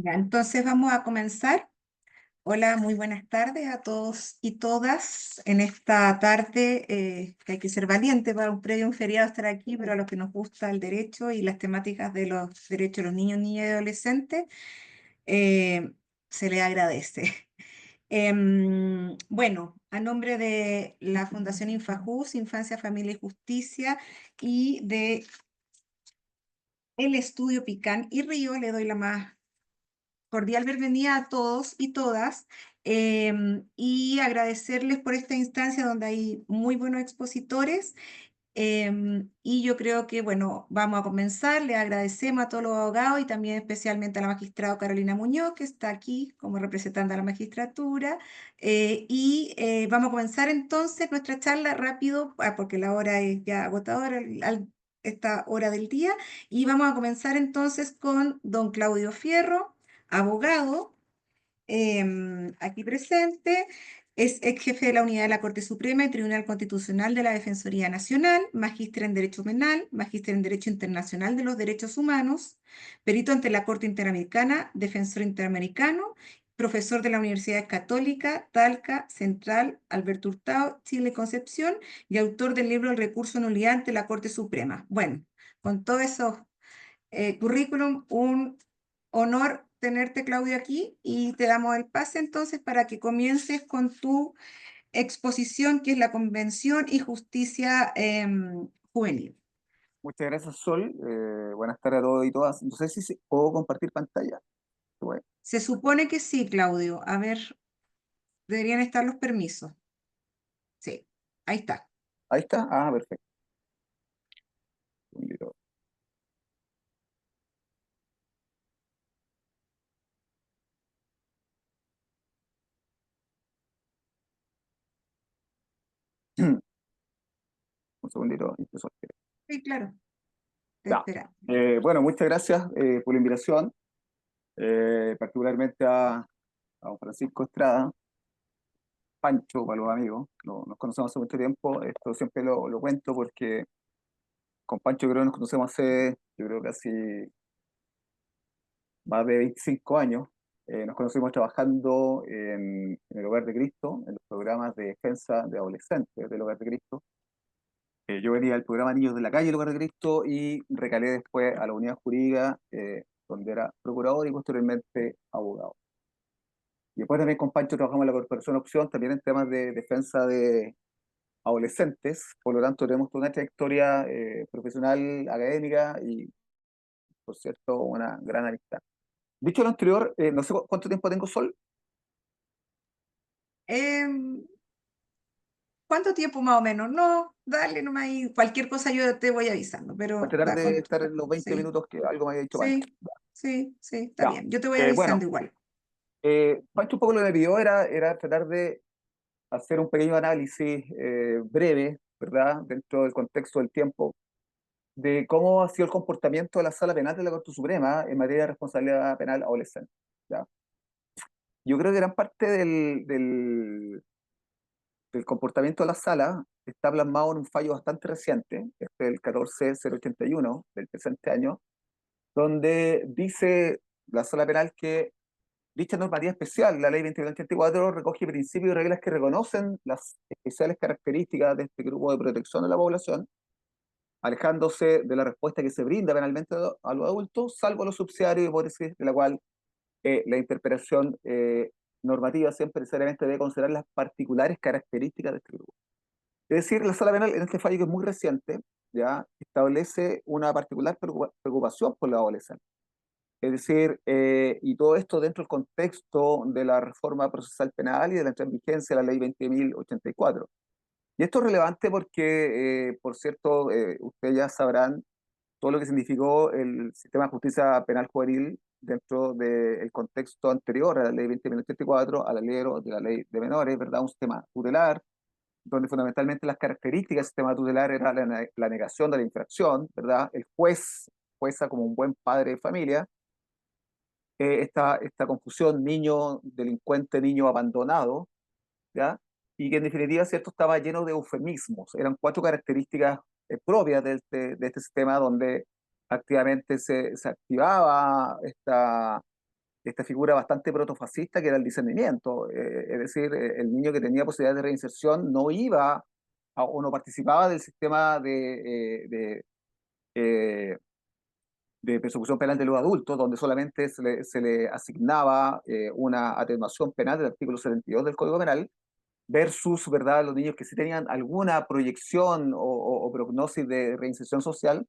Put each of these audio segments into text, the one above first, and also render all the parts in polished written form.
Ya, entonces vamos a comenzar. Hola, muy buenas tardes a todos y todas. En esta tarde, que hay que ser valiente para un previo un feriado estar aquí, pero a los que nos gusta el derecho y las temáticas de los derechos de los niños, niñas y adolescentes, eh, se les agradece. Bueno, a nombre de la Fundación Infajus, Infancia, Familia y Justicia, y de el Estudio Picán y Río, le doy la más cordial bienvenida a todos y todas, y agradecerles por esta instancia donde hay muy buenos expositores. Y yo creo que, bueno, vamos a comenzar. Le agradecemos a todos los abogados y también especialmente a la magistrada Carolina Muñoz, que está aquí como representante de la magistratura. Vamos a comenzar entonces nuestra charla rápido, porque la hora es ya agotadora, esta hora del día. Y vamos a comenzar entonces con don Claudio Fierro, abogado, aquí presente. Es ex jefe de la unidad de la Corte Suprema y Tribunal Constitucional de la Defensoría Nacional, magíster en Derecho Penal, magíster en Derecho Internacional de los Derechos Humanos, perito ante la Corte Interamericana, defensor interamericano, profesor de la Universidad Católica, Talca, Central, Alberto Hurtado, Chile Concepción, y autor del libro El recurso nulidad ante la Corte Suprema. Bueno, con todos esos currículum, un honor tenerte, Claudio, aquí, y te damos el pase entonces para que comiences con tu exposición, que es la Convención y Justicia Juvenil. Muchas gracias, Sol. Buenas tardes a todos y todas. No sé si puedo compartir pantalla. Bueno, Se supone que sí, Claudio. A ver, deberían estar los permisos. Sí, ahí está. ahí está. Ah, perfecto. Un segundito. Un segundito. Empiezo. Sí, claro, te Ya. espera. Bueno, muchas gracias por la invitación, particularmente a don Francisco Estrada, Pancho para los amigos. Nos conocemos hace mucho tiempo. Esto siempre lo cuento porque con Pancho creo que nos conocemos hace, yo creo, casi más de 25 años. Nos conocimos trabajando en el Hogar de Cristo, en los programas de defensa de adolescentes del Hogar de Cristo. Yo venía del programa Niños de la Calle del Hogar de Cristo y recalé después a la unidad jurídica, donde era procurador y posteriormente abogado. Y después también con Pancho trabajamos en la Corporación Opción, también en temas de defensa de adolescentes. Por lo tanto, tenemos toda una trayectoria profesional, académica y, por cierto, una gran amistad. Dicho lo anterior, no sé cuánto tiempo tengo, Sol. Em, ¿Cuánto tiempo más o menos? No, dale nomás ahí. Cualquier cosa yo te voy avisando, Voy a pero tratar da de con... estar en los 20 Sí, minutos que algo me había dicho sí, Pancho. sí, sí, está Ya. bien. Yo te voy Bueno, avisando igual. Pancho un poco lo que me pidió era tratar de hacer un pequeño análisis breve, ¿verdad? Dentro del contexto del tiempo, de cómo ha sido el comportamiento de la Sala Penal de la Corte Suprema en materia de responsabilidad penal adolescente. ¿Ya? Yo creo que gran parte del comportamiento de la Sala está plasmado en un fallo bastante reciente, este es el 14081 del presente año, donde dice la Sala Penal que dicha normativa especial, la Ley 2184, recoge principios y reglas que reconocen las especiales características de este grupo de protección de la población, alejándose de la respuesta que se brinda penalmente a los adultos, salvo los subsidiarios, hipótesis de la cual la interpretación normativa siempre necesariamente debe considerar las particulares características de este grupo. Es decir, la sala penal en este fallo que es muy reciente, ya establece una particular preocupación por los adolescentes. Es decir, y todo esto dentro del contexto de la reforma procesal penal y de la entrada en vigencia de la ley 20.084. Y esto es relevante porque, por cierto, ustedes ya sabrán todo lo que significó el sistema de justicia penal juvenil dentro del contexto anterior a la ley 20.084, a la ley de la ley de menores, ¿verdad? Un sistema tutelar, donde fundamentalmente las características del sistema tutelar era la negación de la infracción, ¿verdad? El jueza como un buen padre de familia, esta confusión niño delincuente, niño abandonado, ¿ya? Y que en definitiva, ¿cierto?, estaba lleno de eufemismos. Eran cuatro características propias de este sistema donde activamente se activaba esta figura bastante protofascista que era el discernimiento, es decir, el niño que tenía posibilidad de reinserción no iba o no participaba del sistema eh, de persecución penal de los adultos, donde solamente se le asignaba una atenuación penal del artículo 72 del Código Penal, versus, ¿verdad?, los niños que sí tenían alguna proyección o prognosis de reinserción social,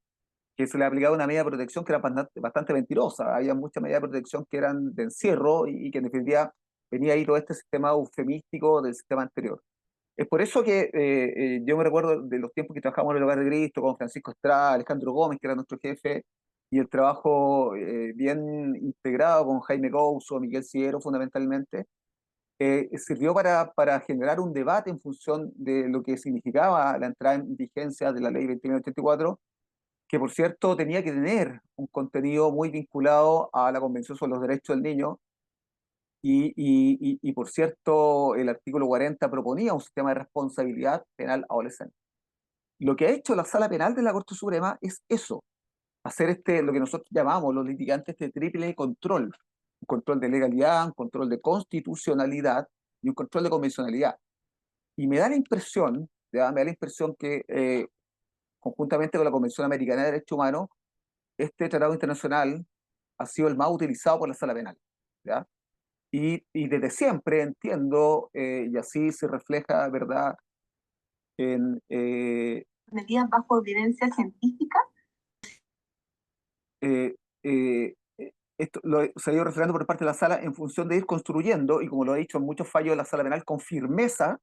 que se le aplicaba una medida de protección que era bastante mentirosa. Había muchas medidas de protección que eran de encierro y que en definitiva venía ahí todo este sistema eufemístico del sistema anterior. Es por eso que yo me recuerdo de los tiempos que trabajamos en el Hogar de Cristo con Francisco Estrada, Alejandro Gómez, que era nuestro jefe, y el trabajo bien integrado con Jaime Couso, Miguel Siero fundamentalmente, sirvió para generar un debate en función de lo que significaba la entrada en vigencia de la ley 2984, que por cierto tenía que tener un contenido muy vinculado a la Convención sobre los Derechos del Niño, y por cierto el artículo 40 proponía un sistema de responsabilidad penal adolescente. Lo que ha hecho la Sala Penal de la Corte Suprema es eso, hacer lo que nosotros llamamos los litigantes de triple control: un control de legalidad, un control de constitucionalidad y un control de convencionalidad. Y me da la impresión, ¿ya? Me da la impresión que conjuntamente con la Convención Americana de Derechos Humanos, este tratado internacional ha sido el más utilizado por la Sala Penal, ¿ya? Y desde siempre entiendo, y así se refleja, ¿verdad?, en, medidas bajo evidencia científica. eh, eh, Esto se ha ido reflejando por parte de la sala en función de ir construyendo, y como lo he dicho en muchos fallos de la sala penal, con firmeza,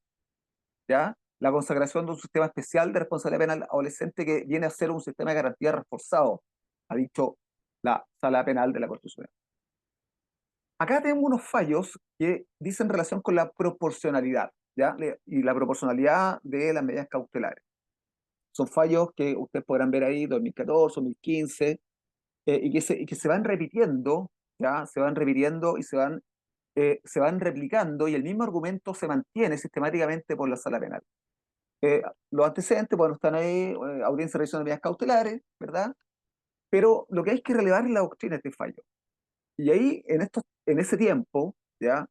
¿ya?, la consagración de un sistema especial de responsabilidad penal adolescente que viene a ser un sistema de garantía reforzado, ha dicho la sala penal de la Corte Suprema. Acá tenemos unos fallos que dicen relación con la proporcionalidad, ¿ya? Y la proporcionalidad de las medidas cautelares. Son fallos que ustedes podrán ver ahí, 2014, 2015, y que se van repitiendo, ¿ya? Se van repitiendo y se van replicando, y el mismo argumento se mantiene sistemáticamente por la sala penal. Los antecedentes, bueno, están ahí: audiencia de revisión de medidas cautelares, ¿verdad? Pero lo que hay que relevar es la doctrina de este fallo. Y ahí, en ese tiempo, ya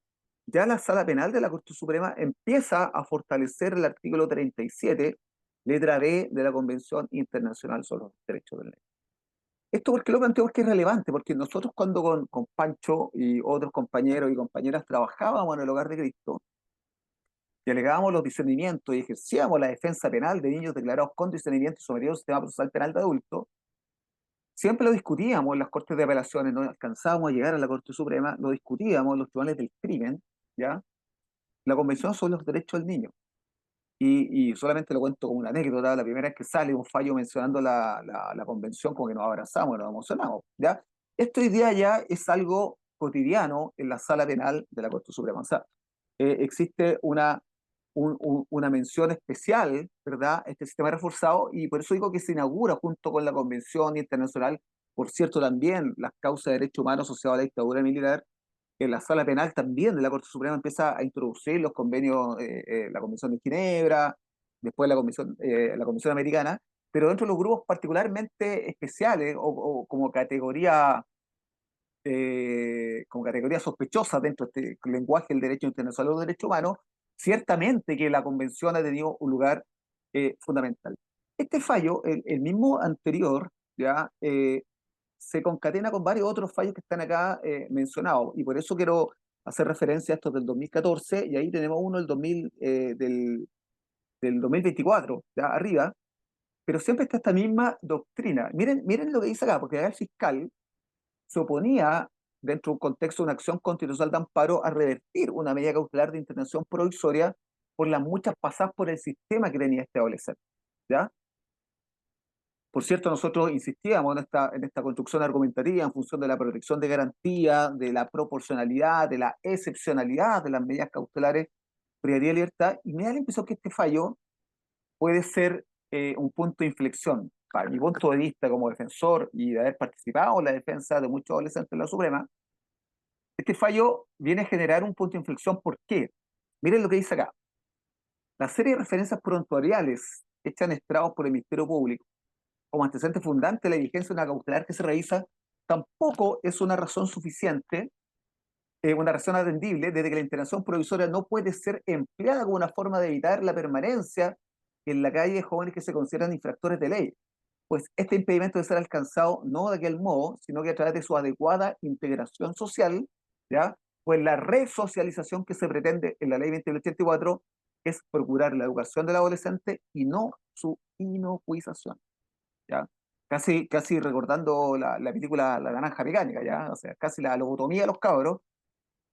la Sala Penal de la Corte Suprema empieza a fortalecer el artículo 37, letra B, de la Convención Internacional sobre los Derechos del Niño. Esto, porque lo planteo, porque es relevante, porque nosotros cuando con Pancho y otros compañeros y compañeras trabajábamos en el Hogar de Cristo y alegábamos los discernimientos y ejercíamos la defensa penal de niños declarados con discernimiento y sometidos al sistema procesal penal de adultos, siempre lo discutíamos en las cortes de apelaciones, no alcanzábamos a llegar a la Corte Suprema, lo discutíamos en los tribunales del crimen, ¿ya? La Convención sobre los Derechos del Niño. Y solamente lo cuento como una anécdota: la primera vez que sale un fallo mencionando la Convención, como que nos abrazamos, nos emocionamos, ¿ya? Esto hoy día ya es algo cotidiano en la Sala Penal de la Corte Suprema. O sea, existe una mención especial, ¿verdad?, este sistema reforzado, y por eso digo que se inaugura junto con la Convención Internacional. Por cierto, también las causas de derechos humanos asociadas a la dictadura militar, en la sala penal también de la Corte Suprema empieza a introducir los convenios, la Convención de Ginebra, después la Convención Americana, pero dentro de los grupos particularmente especiales o como categoría sospechosa dentro de este lenguaje del derecho internacional o derechos humanos, ciertamente que la convención ha tenido un lugar fundamental. Este fallo, el mismo anterior, ya se concatena con varios otros fallos que están acá mencionados, y por eso quiero hacer referencia a estos del 2014, y ahí tenemos uno del 2024, ya arriba, pero siempre está esta misma doctrina. Miren lo que dice acá, porque acá el fiscal se oponía, dentro de un contexto de una acción constitucional de amparo, a revertir una medida cautelar de intervención provisoria por las muchas pasadas por el sistema que tenía este adolescente, ¿ya? Por cierto, nosotros insistíamos en esta construcción argumentativa en función de la protección de garantía, de la proporcionalidad, de la excepcionalidad de las medidas cautelares, prioridad y libertad, y me da la impresión que este fallo puede ser un punto de inflexión. Para mi punto de vista como defensor y de haber participado en la defensa de muchos adolescentes en la Suprema, este fallo viene a generar un punto de inflexión. ¿Por qué? Miren lo que dice acá: la serie de referencias prontuariales hechas en estrados por el Ministerio Público como antecedente fundante de la vigencia de una cautelar que se revisa tampoco es una razón suficiente una razón atendible desde que la internación provisoria no puede ser empleada como una forma de evitar la permanencia en la calle de jóvenes que se consideran infractores de ley. Pues este impedimento debe ser alcanzado no de aquel modo, sino que a través de su adecuada integración social, ¿ya? Pues la resocialización que se pretende en la ley 2084 es procurar la educación del adolescente y no su inocuización, ¿ya? Casi recordando la película La Naranja Mecánica, ¿ya? O sea, casi la lobotomía de los cabros.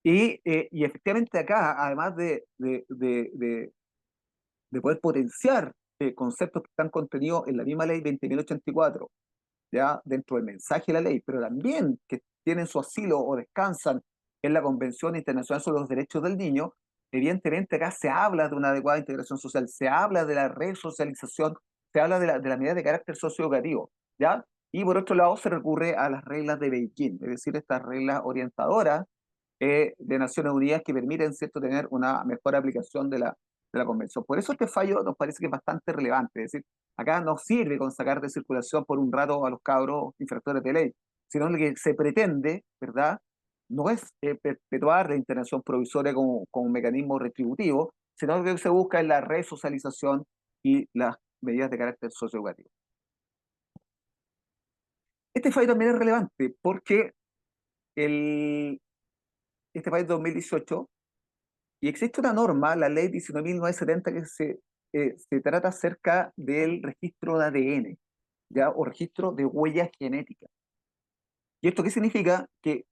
Y efectivamente acá, además de poder potenciar conceptos que están contenidos en la misma ley 20.084, ya dentro del mensaje de la ley, pero también que tienen su asilo o descansan en la Convención Internacional sobre los Derechos del Niño, evidentemente acá se habla de una adecuada integración social, se habla de la resocialización, se habla de la medida de carácter socioeducativo, ¿ya? Y por otro lado se recurre a las reglas de Beijing, es decir, estas reglas orientadoras de Naciones Unidas que permiten, ¿cierto?, tener una mejor aplicación de la Convención. Por eso este fallo nos parece que es bastante relevante, es decir, acá no sirve con sacar de circulación por un rato a los cabros infractores de ley, sino lo que se pretende, ¿verdad?, no es perpetuar la internación provisoria como un mecanismo retributivo, sino que lo que se busca es la resocialización y las medidas de carácter socioeducativo. Este fallo también es relevante porque el, este fallo es de 2018 y existe una norma, la ley 19.970, que se trata acerca del registro de ADN, ¿ya? O registro de huellas genéticas. ¿Y esto qué significa? Que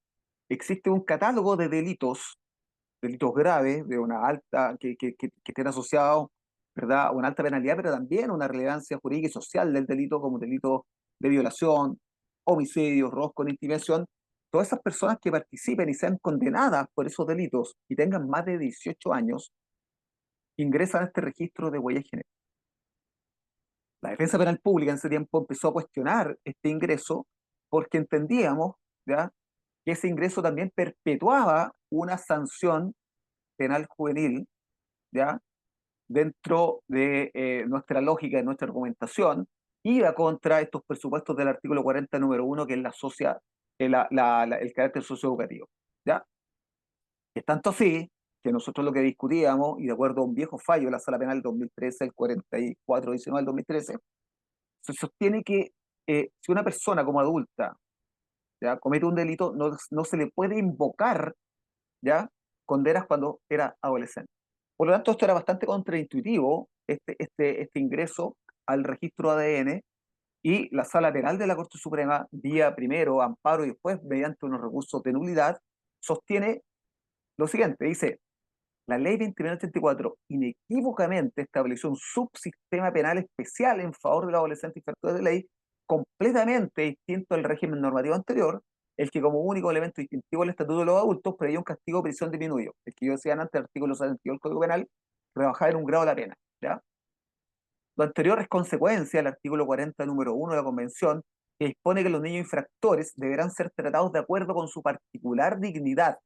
existe un catálogo de delitos graves, de una alta, que estén asociados, ¿verdad?, a una alta penalidad, pero también una relevancia jurídica y social del delito, como delito de violación, homicidio, robo con intimidación. Todas esas personas que participen y sean condenadas por esos delitos y tengan más de 18 años, ingresan a este registro de huellas genéticas. La defensa penal pública en ese tiempo empezó a cuestionar este ingreso porque entendíamos, ¿ya?, que ese ingreso también perpetuaba una sanción penal juvenil, ¿ya?, dentro de nuestra lógica, de nuestra argumentación, iba contra estos presupuestos del artículo 40, número 1, que es el carácter socioeducativo, ¿ya? Es tanto así que nosotros lo que discutíamos, y de acuerdo a un viejo fallo de la Sala Penal del 2013, el 4419 del 2013, se sostiene que si una persona como adulta, ¿ya?, comete un delito, no se le puede invocar, ¿ya?, condenas cuando era adolescente. Por lo tanto, esto era bastante contraintuitivo, este ingreso al registro ADN, y la Sala Penal de la Corte Suprema, vía primero amparo y después mediante unos recursos de nulidad, sostiene lo siguiente, dice: la ley 2184 inequívocamente estableció un subsistema penal especial en favor del adolescente infractor de ley, completamente distinto al régimen normativo anterior, el que como único elemento distintivo del Estatuto de los Adultos preveía un castigo de prisión disminuido. El que yo decía antes, el artículo 72 del Código Penal, rebajaba en un grado la pena, ¿ya? Lo anterior es consecuencia del artículo 40, número 1 de la Convención, que dispone que los niños infractores deberán ser tratados de acuerdo con su particular dignidad,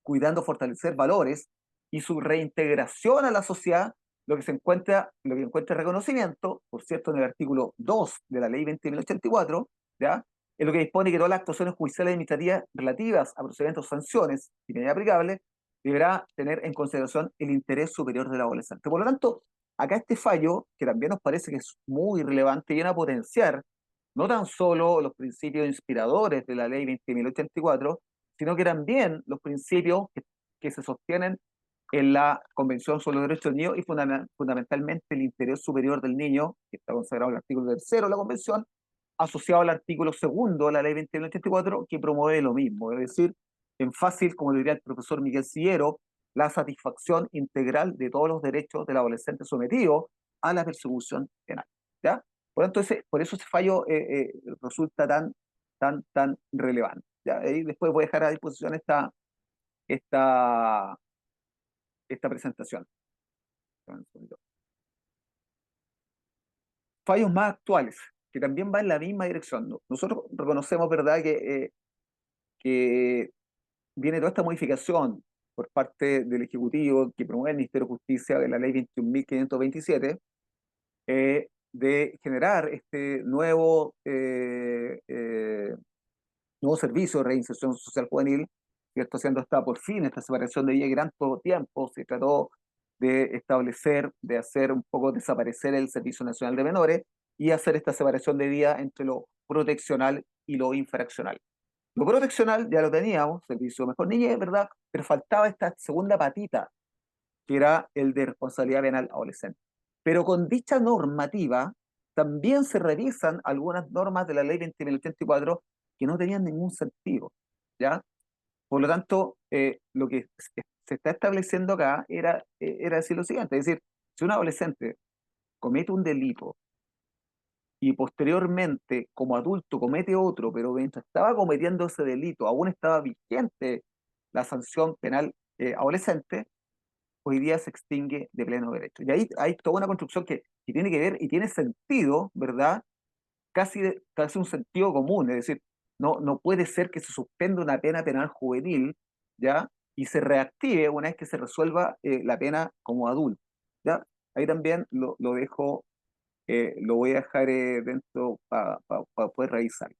cuidando fortalecer valores y su reintegración a la sociedad, lo que encuentra reconocimiento, por cierto, en el artículo 2 de la ley 20.084, ¿ya?, es lo que dispone que todas las actuaciones judiciales y administrativas relativas a procedimientos, sanciones y medidas aplicables deberá tener en consideración el interés superior del adolescente. Por lo tanto, acá este fallo, que también nos parece que es muy relevante, viene a potenciar no tan solo los principios inspiradores de la ley 20.084, sino que también los principios que se sostienen en la Convención sobre los Derechos del Niño y fundamentalmente el interés superior del niño, que está consagrado en el artículo 3 de la Convención, asociado al artículo 2 de la Ley 2184, que promueve lo mismo, es decir, en fácil, como diría el profesor Miguel Sillero, la satisfacción integral de todos los derechos del adolescente sometido a la persecución penal, ¿ya? Por eso ese fallo resulta tan relevante, ¿ya? Y después voy a dejar a disposición esta, esta presentación. Fallos más actuales, que también van en la misma dirección, ¿no? Nosotros reconocemos, ¿verdad?, que viene toda esta modificación por parte del Ejecutivo que promueve el Ministerio de Justicia de la Ley 21.527, de generar este nuevo servicio de reinserción social juvenil, ¿cierto? Siendo esta por fin, esta separación de vida que tanto tiempo se trató de establecer, de hacer un poco desaparecer el Servicio Nacional de Menores y hacer esta separación de vida entre lo proteccional y lo infraccional. Lo proteccional ya lo teníamos, Servicio Mejor Niñez, ¿verdad? Pero faltaba esta segunda patita, que era el de responsabilidad penal adolescente. Pero con dicha normativa también se revisan algunas normas de la ley 20.084 que no tenían ningún sentido, ¿ya? Por lo tanto, lo que se está estableciendo acá era decir lo siguiente, es decir, si un adolescente comete un delito y posteriormente como adulto comete otro, pero mientras estaba cometiendo ese delito aún estaba vigente la sanción penal adolescente, hoy día se extingue de pleno derecho. Y ahí hay toda una construcción que tiene que ver y tiene sentido, ¿verdad? Casi un sentido común, es decir, no puede ser que se suspenda una pena penal juvenil, ¿ya? Y se reactive una vez que se resuelva la pena como adulto, ¿ya? Ahí también lo dejo, lo voy a dejar dentro para poder revisar.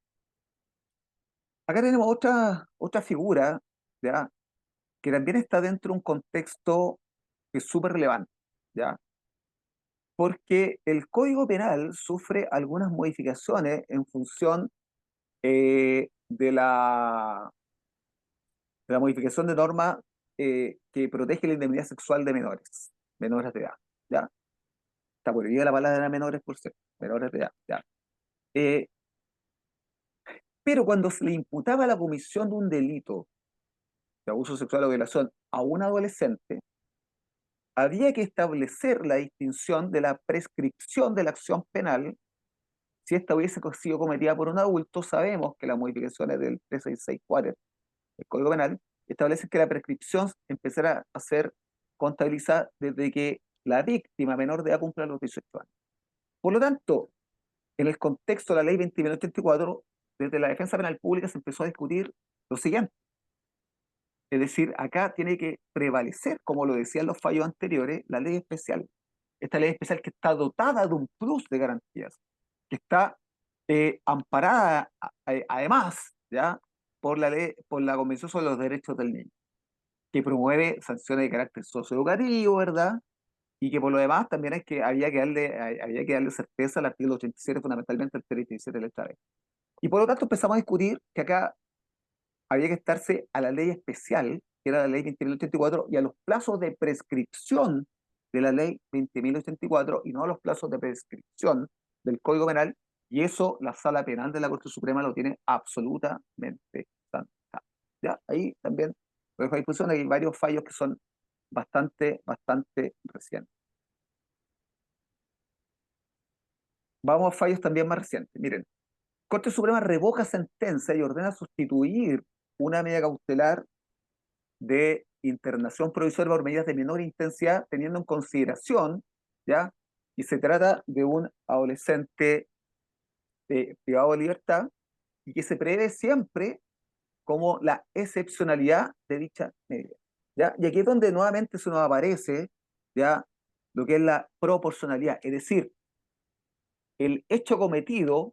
Acá tenemos otra figura, ¿ya? Que también está dentro de un contexto que es súper relevante, ¿ya? Porque el Código Penal sufre algunas modificaciones en función de la modificación de norma que protege la indemnidad sexual de menores de edad, ¿ya? Está prohibida la palabra menores, por cierto, menores de edad, ¿ya? Eh, pero cuando se le imputaba la comisión de un delito de abuso sexual o violación a un adolescente, había que establecer la distinción de la prescripción de la acción penal. Si esta hubiese sido cometida por un adulto, sabemos que las modificaciones del 3664 del Código Penal establecen que la prescripción empezará a ser contabilizada desde que la víctima menor de edad cumpla los 18 años. Por lo tanto, en el contexto de la ley 20.084, desde la defensa penal pública se empezó a discutir lo siguiente. Es decir, acá tiene que prevalecer, como lo decían los fallos anteriores, la ley especial. Esta ley especial que está dotada de un plus de garantías, que está amparada además, ¿ya? Por la ley, por la Convención sobre los Derechos del Niño, que promueve sanciones de carácter socioeducativo, ¿verdad? Y que por lo demás también había que darle certeza al artículo 87, fundamentalmente el 37 de la letra B. Y por lo tanto empezamos a discutir que acá había que estarse a la ley especial, que era la ley 20.084, y a los plazos de prescripción de la ley 20.084 y no a los plazos de prescripción del Código Penal, y eso la Sala Penal de la Corte Suprema lo tiene absolutamente zanjado. ¿Ya? Ahí también lo dejo a discusión, hay varios fallos que son bastante recientes. Vamos a fallos también más recientes. Miren, Corte Suprema revoca sentencia y ordena sustituir una medida cautelar de internación provisoria por medidas de menor intensidad, teniendo en consideración, ¿ya? Y se trata de un adolescente privado de libertad y que se prevé siempre como la excepcionalidad de dicha medida, ¿ya? Y aquí es donde nuevamente se nos aparece, ¿ya? Lo que es la proporcionalidad, es decir, el hecho cometido,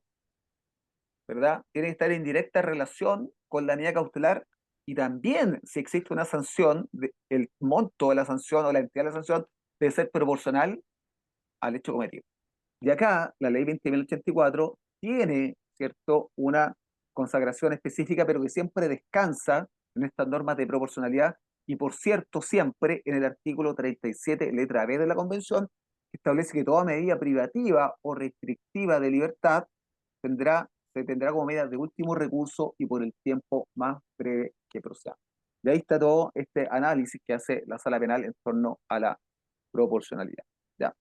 ¿verdad? Tiene que estar en directa relación con la medida cautelar y también si existe una sanción, el monto de la sanción o la entidad de la sanción debe ser proporcional al hecho cometido. Y acá la ley 20.084 tiene, ¿cierto?, una consagración específica, pero que siempre descansa en estas normas de proporcionalidad y, por cierto, siempre en el artículo 37, letra B de la Convención, que establece que toda medida privativa o restrictiva de libertad se tendrá como medida de último recurso y por el tiempo más breve que proceda. Y ahí está todo este análisis que hace la Sala Penal en torno a la proporcionalidad. ¿Ya?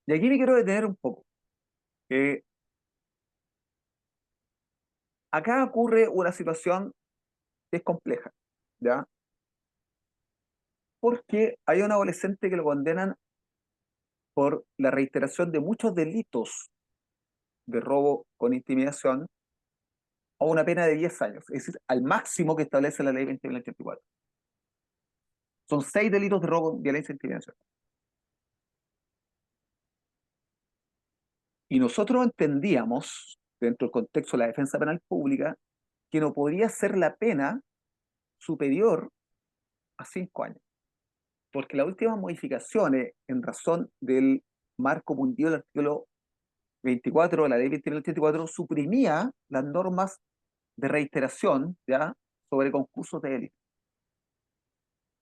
Y aquí me quiero detener un poco. Eh, Acá ocurre una situación que es compleja, ¿ya? Porque hay un adolescente que lo condenan por la reiteración de muchos delitos de robo con intimidación a una pena de 10 años, es decir, al máximo que establece la ley 20.084. Son 6 delitos de robo, violencia e intimidación. Y nosotros entendíamos, dentro del contexto de la defensa penal pública, que no podría ser la pena superior a 5 años, porque las últimas modificaciones en razón del marco mundial del artículo 24 de la ley 20.084 suprimía las normas de reiteración, ¿ya?, sobre concursos de élite.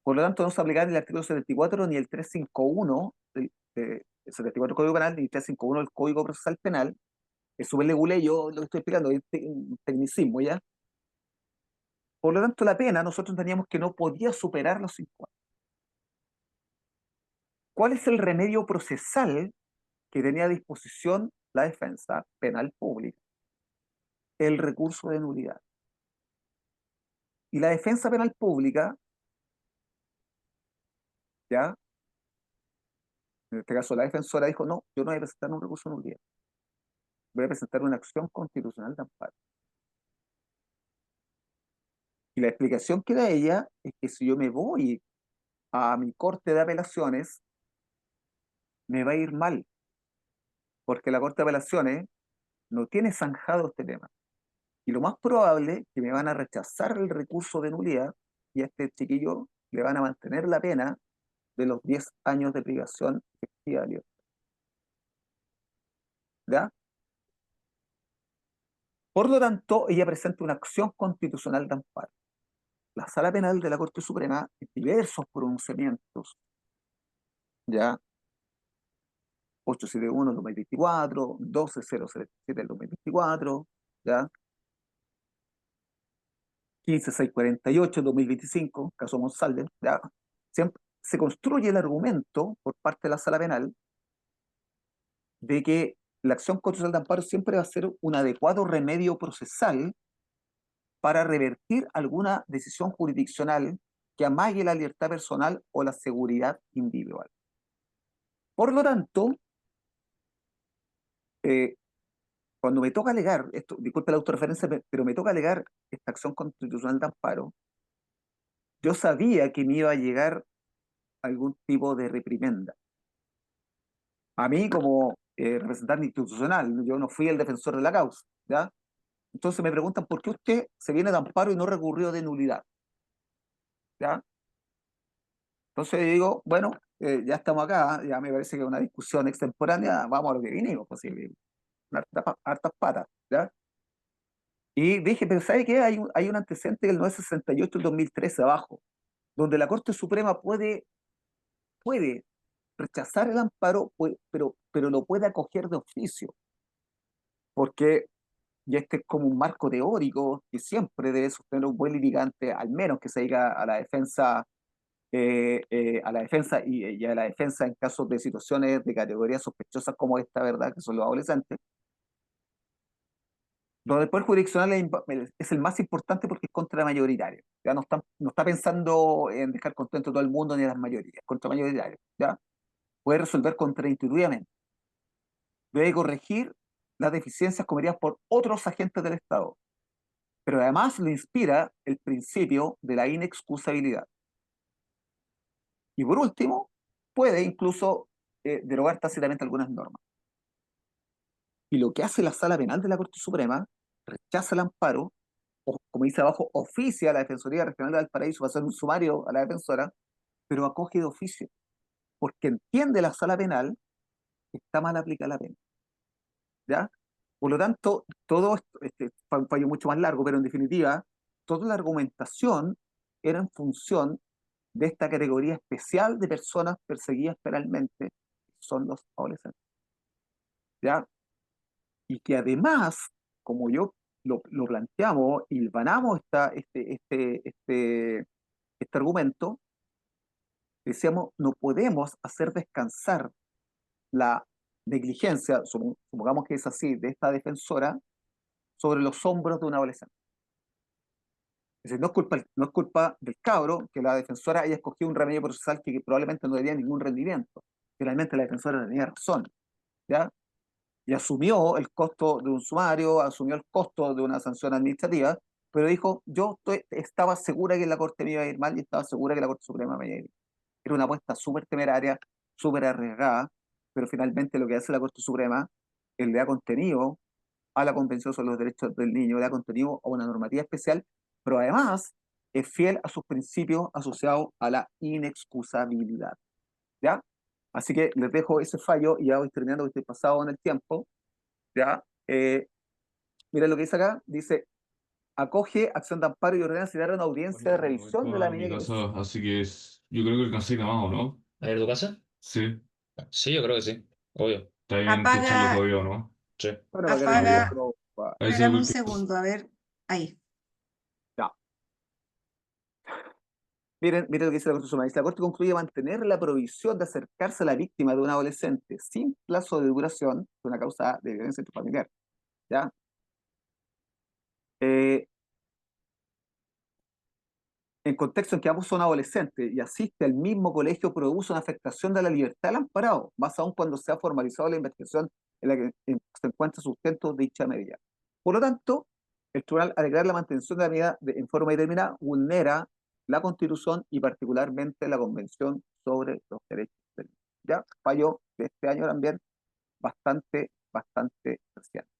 Por lo tanto, no se aplica ni el artículo 74 ni el 351 del 74 del Código Penal, ni el 351 del Código Procesal Penal. Es súper yo lo que estoy explicando, es un tecnicismo, ¿ya? Por lo tanto, la pena nosotros teníamos que no podía superar los 5 años. ¿Cuál es el remedio procesal que tenía a disposición la defensa penal pública? El recurso de nulidad. Y la defensa penal pública, ¿ya?, en este caso la defensora dijo, no, yo no voy a presentar un recurso de nulidad, voy a presentar una acción constitucional de amparo. Y la explicación que da ella es que si yo me voy a mi corte de apelaciones, me va a ir mal, porque la corte de apelaciones no tiene zanjado este tema. Y lo más probable es que me van a rechazar el recurso de nulidad y a este chiquillo le van a mantener la pena de los 10 años de privación efectiva de libertad. ¿Ya? Por lo tanto, ella presenta una acción constitucional de amparo. La Sala Penal de la Corte Suprema, en diversos pronunciamientos, ya 871 del 2024, 12077 del 2024, ya 15648 del 2025, caso Monsalve, ya siempre se construye el argumento por parte de la Sala Penal de que la acción constitucional de amparo siempre va a ser un adecuado remedio procesal para revertir alguna decisión jurisdiccional que amague la libertad personal o la seguridad individual. Por lo tanto, eh, cuando me toca alegar, esto, disculpe la autorreferencia, pero me toca alegar esta acción constitucional de amparo, yo sabía que me iba a llegar algún tipo de reprimenda. A mí como representante institucional, yo no fui el defensor de la causa, ¿ya? Entonces me preguntan, ¿por qué usted se viene de amparo y no recurrió de nulidad? ¿Ya? Entonces yo digo, bueno, ya estamos acá, ya me parece que es una discusión extemporánea, vamos a lo que vinimos, pues, sí, hartas patas, ¿ya? Y dije, pero ¿sabe qué? Hay un antecedente del 968 del 2013 abajo, donde la Corte Suprema puede rechazar el amparo, pero lo puede acoger de oficio, porque, y este es como un marco teórico que siempre debe sostener un buen litigante, al menos que se diga a la defensa y a la defensa en casos de situaciones de categorías sospechosas como esta, ¿verdad?, que son los adolescentes, donde el poder jurisdiccional es el más importante porque es contramayoritario. Ya no está pensando en dejar contento a todo el mundo ni a las mayorías, es contramayoritario, ¿ya? Puede resolver contraintuitivamente. Debe corregir las deficiencias cometidas por otros agentes del Estado, pero además le inspira el principio de la inexcusabilidad. Y por último, puede incluso derogar tácitamente algunas normas. Y lo que hace la Sala Penal de la Corte Suprema, rechaza el amparo, o como dice abajo, oficia a la Defensoría Regional de Valparaíso para hacer un sumario a la defensora, pero acoge de oficio, porque entiende la Sala Penal que está mal aplicada la pena, ¿ya? Por lo tanto, todo esto, este fue un fallo mucho más largo, pero en definitiva, toda la argumentación era en función de esta categoría especial de personas perseguidas penalmente, que son los adolescentes, ¿ya? Y que además, como yo lo planteamos y ganamos este argumento, decíamos, no podemos hacer descansar la negligencia, supongamos que es así, de esta defensora, sobre los hombros de un adolescente. Es decir, no es culpa del cabro que la defensora haya escogido un remedio procesal que probablemente no tenía ningún rendimiento. Finalmente la defensora tenía razón, ¿ya? Y asumió el costo de un sumario, asumió el costo de una sanción administrativa, pero dijo, estaba segura que la Corte me iba a ir mal y estaba segura que la Corte Suprema me iba a ir bien. Era una apuesta súper temeraria, súper arriesgada, pero finalmente lo que hace la Corte Suprema es le da contenido a la Convención sobre los Derechos del Niño, le da contenido a una normativa especial, pero además es fiel a sus principios asociados a la inexcusabilidad. ¿Ya? Así que les dejo ese fallo y ya voy terminando porque estoy pasado en el tiempo. ¿Ya? Miren lo que dice acá, dice, acoge acción de amparo y ordena celebrar una audiencia de Bueno, me voy revisión de la para mi medida que casa, necesite. así que yo creo que alcancé nada más, ¿o no? ¿A ver tu casa? Sí, Sí, yo creo que sí. Obvio. está bien que Apaga, echarle todavía, ¿o no? Sí. Bueno, para que Ah, apaga, revisemos, ya. pero, Ahí sí, regame un porque... segundo, a ver, ahí. ya. Miren lo que dice la Corte Suprema. Dice, la Corte concluye mantener la prohibición de acercarse a la víctima de un adolescente sin plazo de duración de una causa de violencia intrafamiliar. ¿Ya? Eh, en contexto en que ambos son adolescentes y asiste al mismo colegio, produce una afectación de la libertad del amparado, más aún cuando se ha formalizado la investigación en la que se encuentra sustento de dicha medida. Por lo tanto, el tribunal, al declarar la mantención de la medida en forma determinada, vulnera la Constitución y particularmente la Convención sobre los Derechos del Niño. Ya, fallo de este año también, bastante reciente.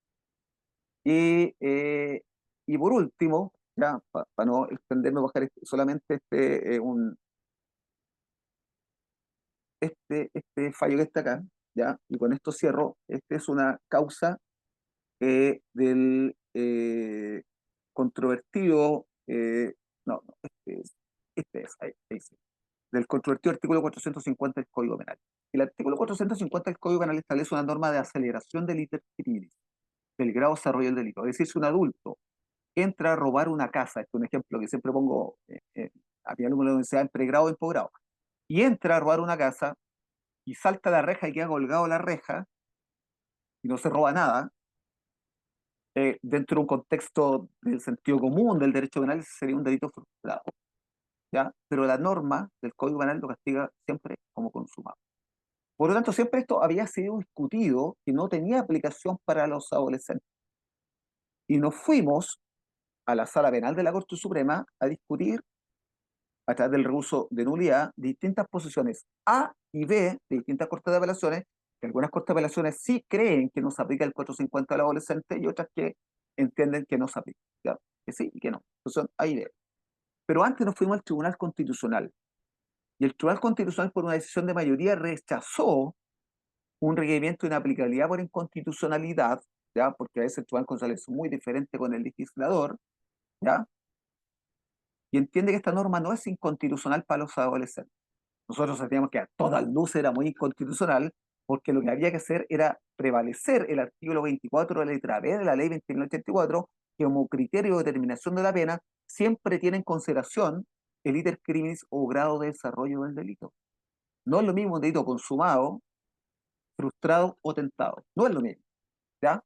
Y, eh, y por último, ya para no extenderme, bajar solamente este fallo que está acá, ya, y con esto cierro. Este es una causa del controvertido, no, ahí sí, del controvertido artículo 450 del Código Penal. El artículo 450 del Código Penal establece una norma de aceleración del iter criminis, del grado de desarrollo del delito. Es decir, si un adulto entra a robar una casa, este es un ejemplo que siempre pongo a mi alumno de la universidad en pregrado y en posgrado, y entra a robar una casa y salta la reja y queda colgado la reja y no se roba nada, dentro de un contexto del sentido común del derecho penal sería un delito frustrado, ¿ya? Pero la norma del Código Penal lo castiga siempre como consumado. Por lo tanto, siempre esto había sido discutido y no tenía aplicación para los adolescentes. Y nos fuimos a la Sala Penal de la Corte Suprema a discutir a través del recurso de nulidad distintas posiciones A y B de distintas cortes de apelaciones, que algunas cortes de apelaciones sí creen que no se aplica el 450 al adolescente y otras que entienden que no se aplica, ¿ya? Que sí y que no. Entonces son A y B. Pero antes nos fuimos al Tribunal Constitucional y el Tribunal Constitucional por una decisión de mayoría rechazó un requerimiento de inaplicabilidad por inconstitucionalidad, ¿ya? Porque a veces el Tribunal Constitucional es muy diferente con el legislador, ¿ya? Y entiende que esta norma no es inconstitucional para los adolescentes. Nosotros sabíamos que a todas luces era muy inconstitucional, porque lo que había que hacer era prevalecer el artículo 24 de la letra B de la ley 2984, que como criterio de determinación de la pena siempre tiene en consideración el iter criminis o grado de desarrollo del delito. No es lo mismo un delito consumado, frustrado o tentado. No es lo mismo, ¿ya?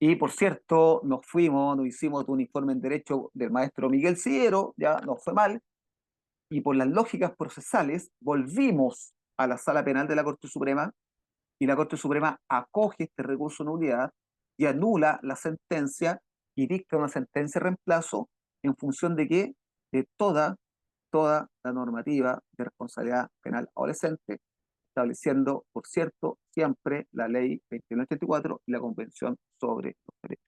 Y por cierto, nos hicimos un informe en derecho del maestro Miguel Sillero, ya nos fue mal, y por las lógicas procesales volvimos a la Sala Penal de la Corte Suprema y la Corte Suprema acoge este recurso de nulidad y anula la sentencia y dicta una sentencia de reemplazo en función de qué? De toda la normativa de responsabilidad penal adolescente, estableciendo, por cierto, siempre la ley 2984 y la Convención sobre los Derechos.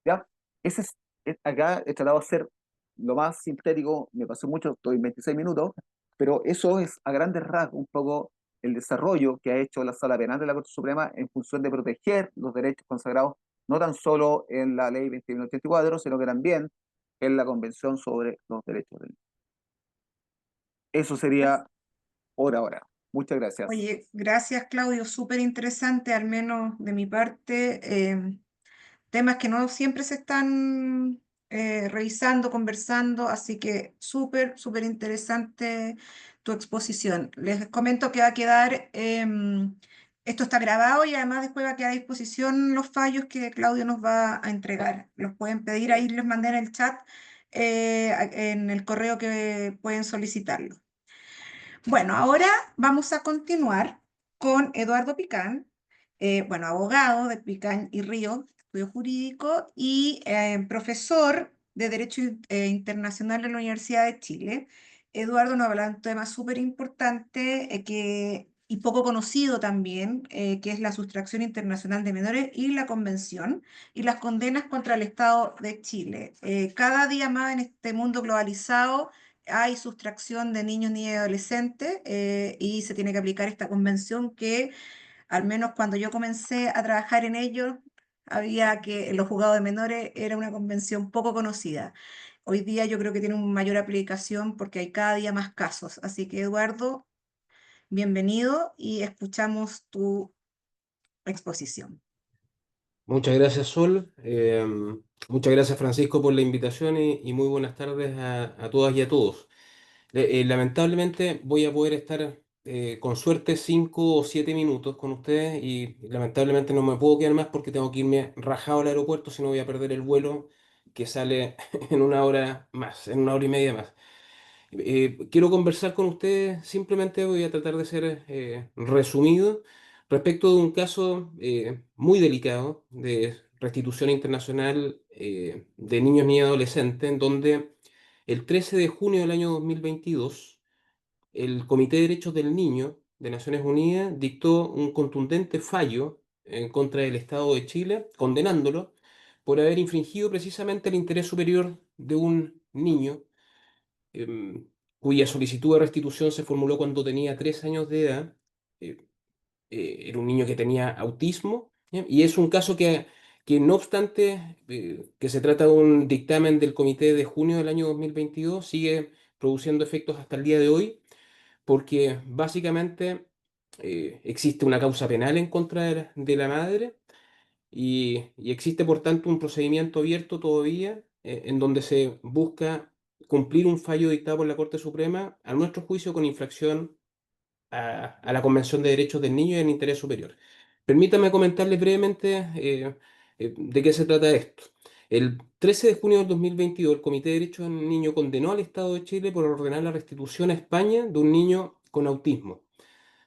¿Ya? Ese acá he tratado de hacer lo más sintético, me pasó mucho, estoy en 26 minutos, pero eso es a grandes rasgos un poco el desarrollo que ha hecho la Sala Penal de la Corte Suprema en función de proteger los derechos consagrados no tan solo en la Ley 2184, sino que también en la Convención sobre los Derechos del Niño. Eso sería por ahora. Muchas gracias. Oye, gracias Claudio, súper interesante, al menos de mi parte. Temas que no siempre se están revisando, conversando, así que súper interesante tu exposición. Les comento que va a quedar, esto está grabado y además después va a quedar a disposición los fallos que Claudio nos va a entregar. Los pueden pedir, ahí les mandé en el chat, en el correo que pueden solicitarlo. Bueno, ahora vamos a continuar con Eduardo Picán, bueno, abogado de Picán y Río, estudio jurídico y profesor de Derecho Internacional en la Universidad de Chile. Eduardo nos habla de un tema súper importante que y poco conocido también, que es la sustracción internacional de menores y la convención y las condenas contra el Estado de Chile. Cada día más en este mundo globalizado hay sustracción de niños, niñas y adolescentes, y se tiene que aplicar esta convención que, al menos cuando yo comencé a trabajar en ello, había que los juzgados de menores era una convención poco conocida. Hoy día yo creo que tiene una mayor aplicación porque hay cada día más casos. Así que, Eduardo, bienvenido y escuchamos tu exposición. Muchas gracias, Sol. Muchas gracias, Francisco, por la invitación y muy buenas tardes a todas y a todos. Lamentablemente voy a poder estar con suerte 5 o 7 minutos con ustedes y lamentablemente no me puedo quedar más porque tengo que irme rajado al aeropuerto, si no voy a perder el vuelo que sale en una hora más, en una hora y media más. Quiero conversar con ustedes, simplemente voy a tratar de ser resumido respecto de un caso muy delicado de restitución internacional de niños y adolescentes, en donde el 13 de junio del año 2022 el Comité de Derechos del Niño de Naciones Unidas dictó un contundente fallo en contra del Estado de Chile, condenándolo por haber infringido precisamente el interés superior de un niño em, cuya solicitud de restitución se formuló cuando tenía 3 años de edad. eh, Era un niño que tenía autismo, ¿ya? Y es un caso que no obstante que se trata de un dictamen del Comité de junio del año 2022, sigue produciendo efectos hasta el día de hoy, porque básicamente existe una causa penal en contra de la madre y existe por tanto un procedimiento abierto todavía en donde se busca cumplir un fallo dictado por la Corte Suprema, a nuestro juicio, con infracción a la Convención de Derechos del Niño y del Interés Superior. Permítame comentarles brevemente de qué se trata esto. El 13 de junio del 2022, el Comité de Derechos del Niño condenó al Estado de Chile por ordenar la restitución a España de un niño con autismo.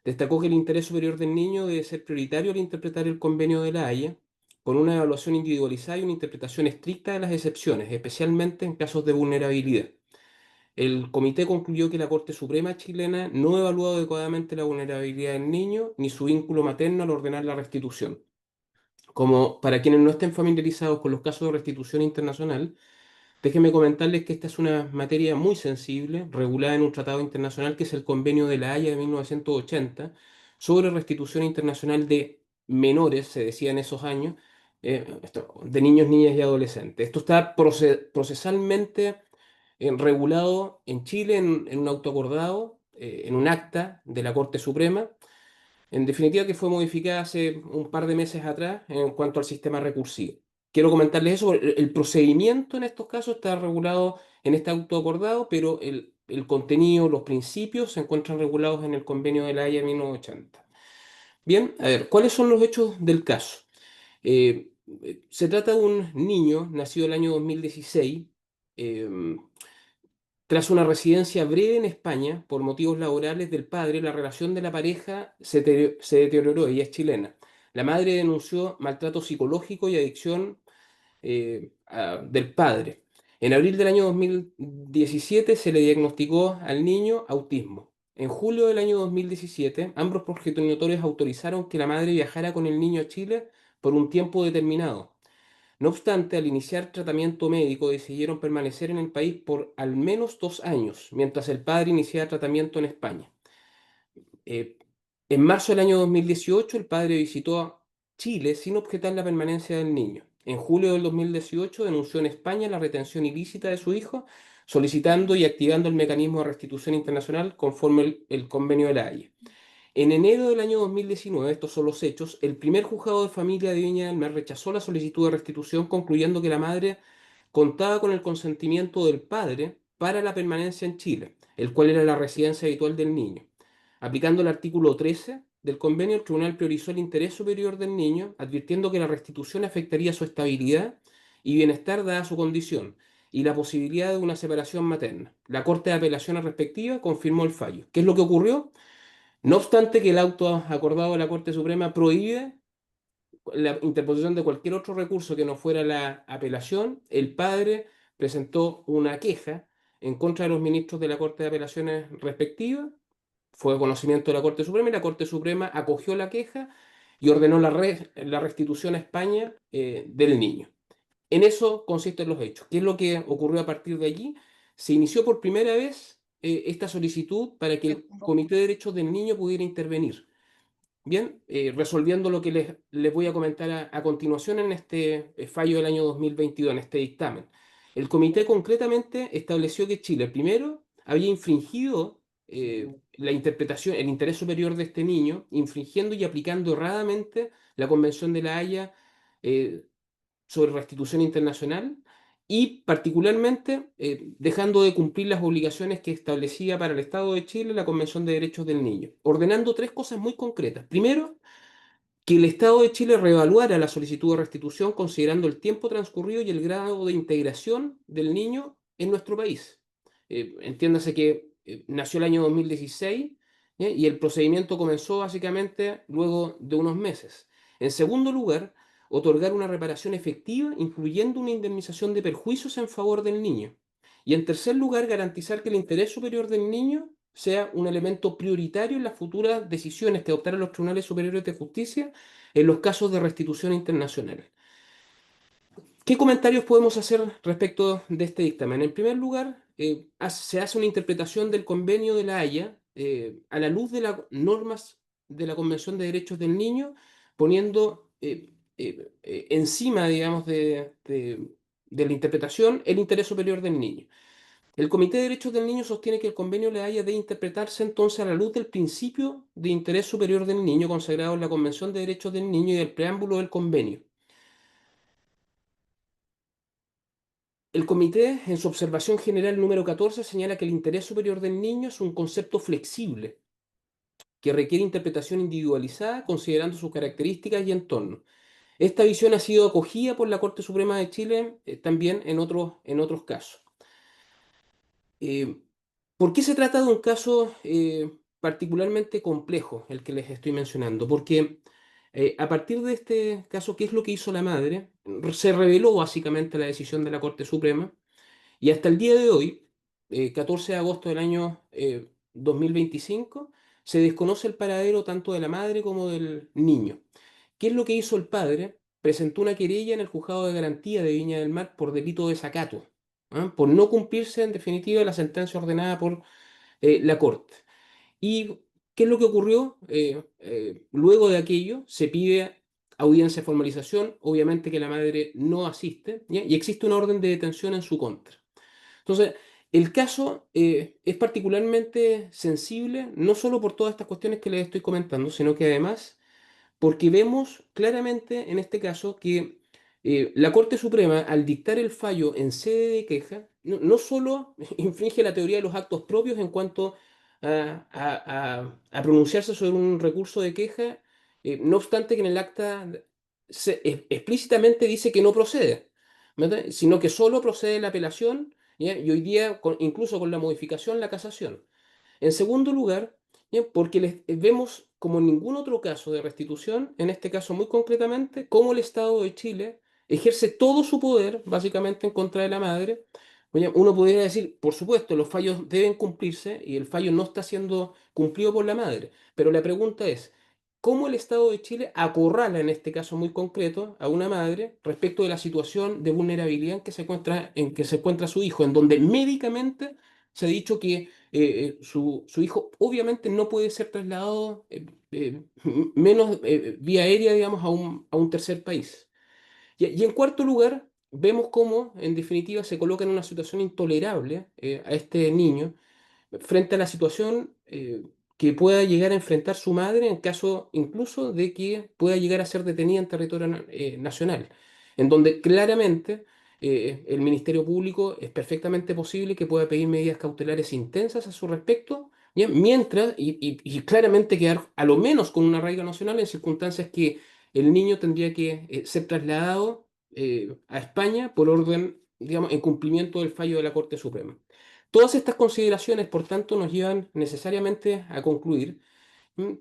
Destacó que el interés superior del niño debe ser prioritario al interpretar el Convenio de La Haya, con una evaluación individualizada y una interpretación estricta de las excepciones, especialmente en casos de vulnerabilidad. El comité concluyó que la Corte Suprema chilena no evaluó adecuadamente la vulnerabilidad del niño ni su vínculo materno al ordenar la restitución. Como para quienes no estén familiarizados con los casos de restitución internacional, déjenme comentarles que esta es una materia muy sensible, regulada en un tratado internacional que es el Convenio de La Haya de 1980, sobre restitución internacional de menores, se decía en esos años, de niños, niñas y adolescentes. Esto está procesalmente regulado en Chile en un auto acordado, en un acta de la Corte Suprema, en definitiva que fue modificada hace un par de meses atrás en cuanto al sistema recursivo. Quiero comentarles eso, el procedimiento en estos casos está regulado en este auto acordado, pero el contenido, los principios se encuentran regulados en el Convenio de la Haya 1980. Bien, a ver, ¿cuáles son los hechos del caso? Se trata de un niño nacido el año 2016, eh, tras una residencia breve en España por motivos laborales del padre. La relación de la pareja se deterioró, ella es chilena. La madre denunció maltrato psicológico y adicción del padre. En abril del año 2017 se le diagnosticó al niño autismo. En julio del año 2017, ambos progenitores autorizaron que la madre viajara con el niño a Chile por un tiempo determinado. No obstante, al iniciar tratamiento médico decidieron permanecer en el país por al menos 2 años, mientras el padre iniciaba tratamiento en España. Eh, en marzo del año 2018, el padre visitó Chile sin objetar la permanencia del niño. En julio del 2018 denunció en España la retención ilícita de su hijo, solicitando y activando el mecanismo de restitución internacional conforme el convenio de La Haya. En enero del año 2019, estos son los hechos, el primer juzgado de familia de Viña del Mar rechazó la solicitud de restitución, concluyendo que la madre contaba con el consentimiento del padre para la permanencia en Chile, el cual era la residencia habitual del niño. Aplicando el artículo 13 del convenio, el tribunal priorizó el interés superior del niño, advirtiendo que la restitución afectaría su estabilidad y bienestar dada su condición y la posibilidad de una separación materna. La Corte de Apelaciones respectiva confirmó el fallo. ¿Qué es lo que ocurrió? No obstante que el auto acordado de la Corte Suprema prohíbe la interposición de cualquier otro recurso que no fuera la apelación, el padre presentó una queja en contra de los ministros de la Corte de Apelaciones respectiva fue conocimiento de la Corte Suprema y la Corte Suprema acogió la queja y ordenó la restitución a España del niño. En eso consisten los hechos. ¿Qué es lo que ocurrió a partir de allí? Se inició por primera vez esta solicitud para que el Comité de Derechos del Niño pudiera intervenir. Bien, resolviendo lo que les voy a comentar a continuación en este fallo del año 2022, en este dictamen. El comité concretamente estableció que Chile, primero, había infringido la interpretación, el interés superior de este niño, infringiendo y aplicando erradamente la Convención de La Haya eh, sobre restitución internacional y particularmente dejando de cumplir las obligaciones que establecía para el Estado de Chile la Convención de Derechos del Niño, ordenando tres cosas muy concretas. Primero, que el Estado de Chile reevaluara la solicitud de restitución considerando el tiempo transcurrido y el grado de integración del niño en nuestro país. Entiéndase que nació el año 2016 y el procedimiento comenzó básicamente luego de unos meses. En segundo lugar, otorgar una reparación efectiva, incluyendo una indemnización de perjuicios en favor del niño. Y en tercer lugar, garantizar que el interés superior del niño sea un elemento prioritario en las futuras decisiones que adoptaran los tribunales superiores de justicia en los casos de restitución internacional. ¿Qué comentarios podemos hacer respecto de este dictamen? En primer lugar, se hace una interpretación del Convenio de La Haya a la luz de las normas de la Convención de Derechos del Niño, poniendo encima, digamos, de la interpretación el interés superior del niño. El Comité de Derechos del Niño sostiene que el convenio Le Haya de interpretarse entonces a la luz del principio de interés superior del niño consagrado en la Convención de Derechos del Niño y del preámbulo del convenio. El comité, en su observación general número 14, señala que el interés superior del niño es un concepto flexible que requiere interpretación individualizada considerando sus características y entorno. Esta visión ha sido acogida por la Corte Suprema de Chile también en otros casos. ¿Por qué se trata de un caso particularmente complejo, el que les estoy mencionando? Porque a partir de este caso, ¿qué es lo que hizo la madre? Se reveló básicamente la decisión de la Corte Suprema y hasta el día de hoy, 14 de agosto del año 2025, se desconoce el paradero tanto de la madre como del niño. ¿Qué es lo que hizo el padre? Presentó una querella en el juzgado de garantía de Viña del Mar por delito de desacato, ¿ah? Por no cumplirse en definitiva la sentencia ordenada por la Corte. ¿Y qué es lo que ocurrió? Luego de aquello se pide audiencia de formalización, obviamente que la madre no asiste, ¿ya? Y existe una orden de detención en su contra. Entonces, el caso es particularmente sensible, no solo por todas estas cuestiones que les estoy comentando, sino que además porque vemos claramente en este caso que la Corte Suprema, al dictar el fallo en sede de queja, no solo infringe la teoría de los actos propios en cuanto a pronunciarse sobre un recurso de queja, no obstante que en el acta explícitamente dice que no procede, ¿verdad? Sino que solo procede la apelación, ¿ya? Y hoy día, incluso con la modificación, la casación. En segundo lugar, bien, porque vemos como en ningún otro caso de restitución, en este caso muy concretamente, cómo el Estado de Chile ejerce todo su poder, básicamente en contra de la madre. Oye, uno podría decir, por supuesto, los fallos deben cumplirse y el fallo no está siendo cumplido por la madre, pero la pregunta es, ¿cómo el Estado de Chile acorrala, en este caso muy concreto, a una madre respecto de la situación de vulnerabilidad en que se encuentra su hijo, en donde médicamente se ha dicho que su hijo obviamente no puede ser trasladado menos vía aérea, digamos, a un tercer país. Y en cuarto lugar, vemos cómo, en definitiva, se coloca en una situación intolerable a este niño frente a la situación que pueda llegar a enfrentar su madre en caso incluso de que pueda llegar a ser detenida en territorio nacional, en donde claramente el Ministerio Público es perfectamente posible que pueda pedir medidas cautelares intensas a su respecto, ¿bien? Mientras, y claramente quedar a lo menos con un arraigo nacional en circunstancias que el niño tendría que ser trasladado a España por orden, digamos, en cumplimiento del fallo de la Corte Suprema. Todas estas consideraciones, por tanto, nos llevan necesariamente a concluir